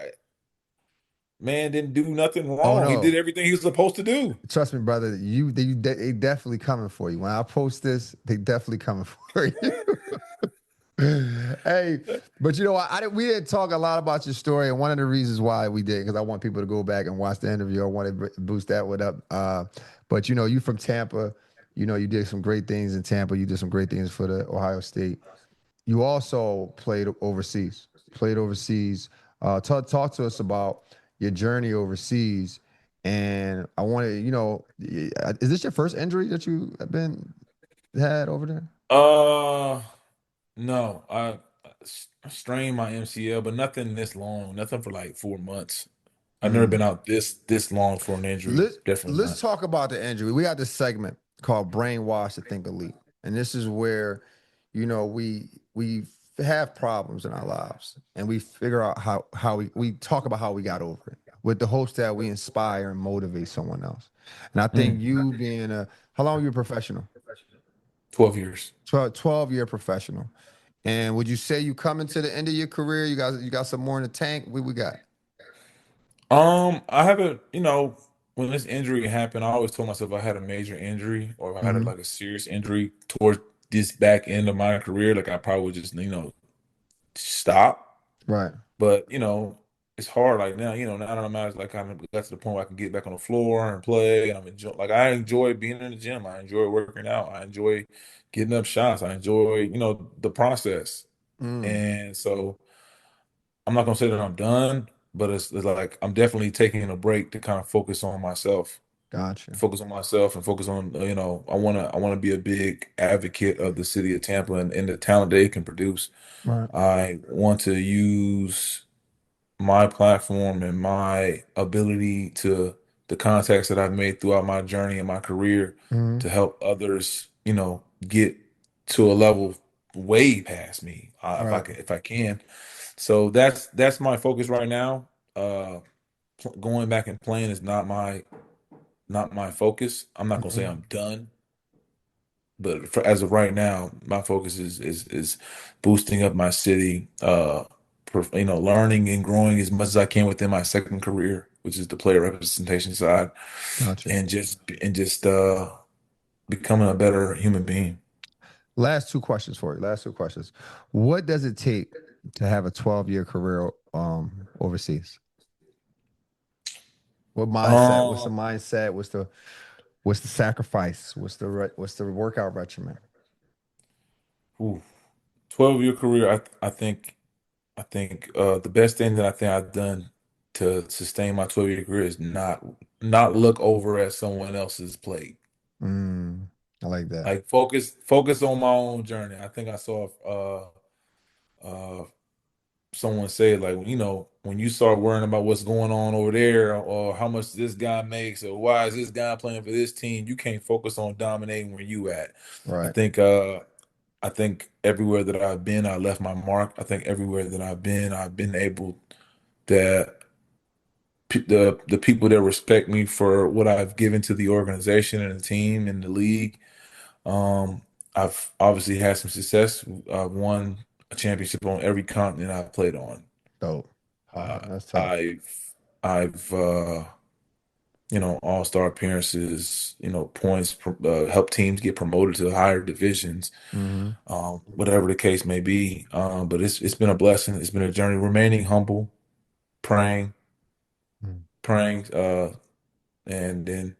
man didn't do nothing Oh wrong. He did no. everything he was supposed to do. Trust me, brother. They definitely coming for you. When I post this, they definitely coming for you. Hey, but you know what? We didn't talk a lot about your story, and one of the reasons why we did, because I want people to go back and watch the interview. I want to boost that one up. But you from Tampa. You did some great things in Tampa. You did some great things for the Ohio State. You also played overseas. Played overseas. Talk to us about your journey overseas. And I wanted, is this your first injury that you have been had over there? Uh no, I strained my MCL, but nothing this long, nothing for like 4 months. I've never been Mm. out this long for an injury. Definitely Let's not. talk about the injury. We got this segment called "Brainwash to Think Elite," and this is where, we have problems in our lives, and we figure out how we talk about how we got over it, with the hopes that we inspire and motivate someone else. And I think Mm, you being how long were you a professional? 12 years. 12-year professional. And would you say you coming to the end of your career? You got some more in the tank? We got. I haven't, when this injury happened, I always told myself I had a major injury or if I had Hmm. like a serious injury towards this back end of my career, like I probably would just, stop. Right. But, it's hard like now, now that I'm out, like kind of got to the point where I can get back on the floor and play and I enjoy being in the gym. I enjoy working out. I enjoy getting up shots. I enjoy, the process. Mm, And so I'm not gonna say that I'm done, but it's like I'm definitely taking a break to kind of gotcha. focus on myself, and focus on I wanna be a big advocate of the city of Tampa and the talent they can produce. Right. I want to use my platform and my ability to the contacts that I've made throughout my journey and my career Hmm. to help others, get to a level way past me, Right. if I can. So that's my focus right now. Going back and playing is not my focus. I'm not gonna say Hmm. I'm done, but as of right now, my focus is boosting up my city. Learning and growing as much as I can within my second career, which is the player representation side, Gotcha. and just becoming a better human being. Last two questions for you. Last two questions. What does it take to have a 12-year career overseas? What mindset? What's the Um, mindset? What's the sacrifice? What's the workout regimen? ooh, 12-year career. I think the best thing that I think I've done to sustain my 12-year career is not look over at someone else's plate. Mm, I like that. Like focus on my own journey. I think I saw uh someone say like, when you start worrying about what's going on over there or how much this guy makes or why is this guy playing for this team, you can't focus on dominating where you at. I Right. think uh I think everywhere that I've been, I left my mark. I think everywhere that I've been able that the people that respect me for what I've given to the organization and the team and the league. Um, I've obviously had some success. I've won a championship on every continent I've played on. Dope. Uh, That's tough. I've I've all-star appearances, points, help teams get promoted to higher divisions, Mm-hmm. whatever the case may be. But it's been a blessing. It's been a journey. Remaining humble, praying, praying, and then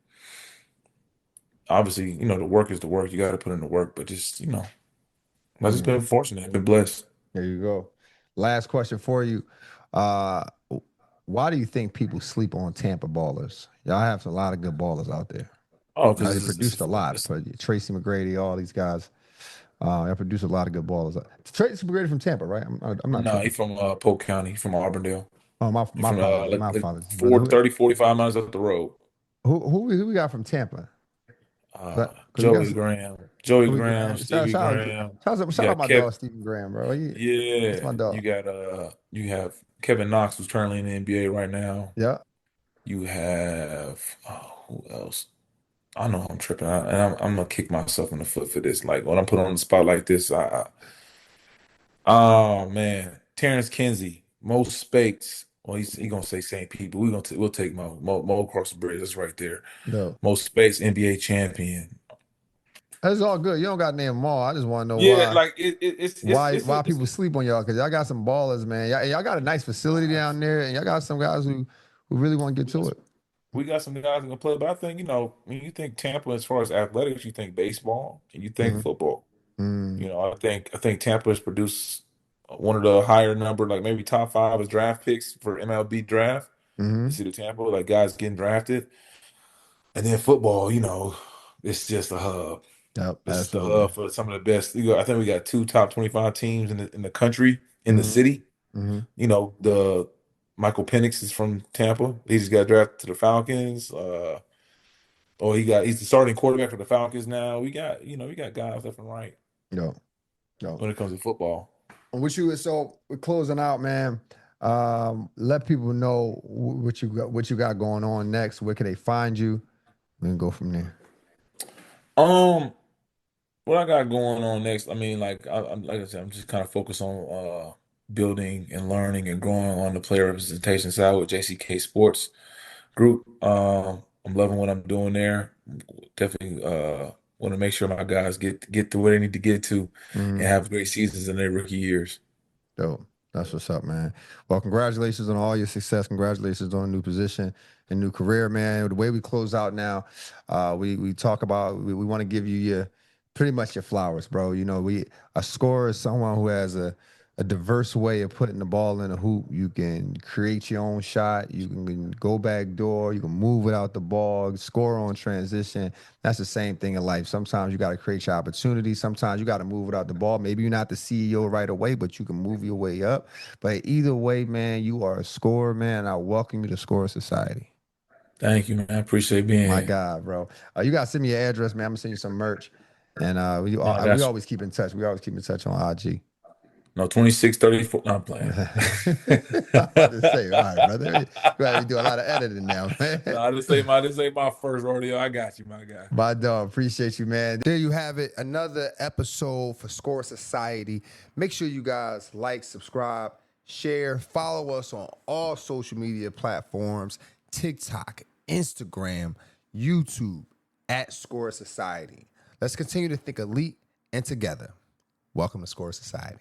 obviously, the work is the work. You got to put in the work. But just, I've just Mm-hmm. been fortunate. I've been blessed. There you go. Last question for you. Uh, why do you think people sleep on Tampa ballers? Y'all have a lot of good ballers out there. Oh, Now, because they produced a lot, but Tracy McGrady, all these guys, they produced a lot of good ballers. Tracy McGrady from Tampa, right? I'm not no, he tripping. from Polk County, he from Auburndale. Oh, He my from apologies, like, my like apologies, brother. 45 miles up the road. Who we got from Tampa? Because we got Joey Stevie Graham, Graham. Stevie Graham. You Shout out got my dog Stephen Graham, bro. That's yeah. my You dog. got you have Kevin Knox, who's currently in the NBA right now. Yeah. You have who else? I know I'm tripping, I'm gonna kick myself in the foot for this. Like when I'm put on the spot like this, oh man, Terrence Kinsey, Mo Speights. Well, he gonna say St. Pete, but we'll take Mo across the bridge. That's right there. No. Mo Speights, NBA champion. That's all good. You don't got to name them all. I just want to know Yeah, like why people sleep on y'all, because y'all got some ballers, man. Y'all got a nice facility down there, and y'all got some guys who really want to get to it. we got some guys that can play, but I think, when you think Tampa as far as athletics, you think baseball and you think Mm-hmm. football. Mm-hmm. I think Tampa has produced one of the higher number, like maybe top five as draft picks for MLB draft. You Mm-hmm. see the Tampa, like guys getting drafted. And then football, it's just a hub. Yep, This is the absolutely. hub for some of the best. I think we got two top 25 teams in the country, in the Mm-hmm. city. Mm-hmm. The Michael Penix is from Tampa. He just got drafted to the Falcons. He's the starting quarterback for the Falcons now. We got guys left and right No, no. when it comes to football. So we're closing out, man. Let people know what you got going on next. Where can they find you? We can go from there. Um, what I got going on next? I mean, like I said, I'm just kind of focused on building and learning and growing on the player representation side with JCK Sports Group. I'm loving what I'm doing there. Definitely want to make sure my guys get to where they need to get to and Mm-hmm. have great seasons in their rookie years. Dope. That's what's up, man. Well, congratulations on all your success. Congratulations on a new position and new career, man. The way we close out now, we talk about we want to give you pretty much your flowers, bro. A scorer is someone who has a diverse way of putting the ball in a hoop. You can create your own shot. You can go back door. You can move without the ball. Score on transition. That's the same thing in life. Sometimes you got to create your opportunity. Sometimes you got to move without the ball. Maybe you're not the CEO right away, but you can move your way up. But either way, man, you are a scorer, man. I welcome you to Scorer Society. Thank you, man. I appreciate being My here. God, bro. You gotta send me your address, man. I'm gonna send you some merch, and No, I we got you. always keep in touch. We always keep in touch on IG. No, 26, 34. No, I'm playing. I'm about to say, all right, brother. We do a lot of editing now, man. No, this ain't my first rodeo. I got you, my guy. My dog, appreciate you, man. There you have it. Another episode for Score Society. Make sure you guys like, subscribe, share, follow us on all social media platforms: TikTok, Instagram, YouTube, at Score Society. Let's continue to think elite and together. Welcome to Score Society.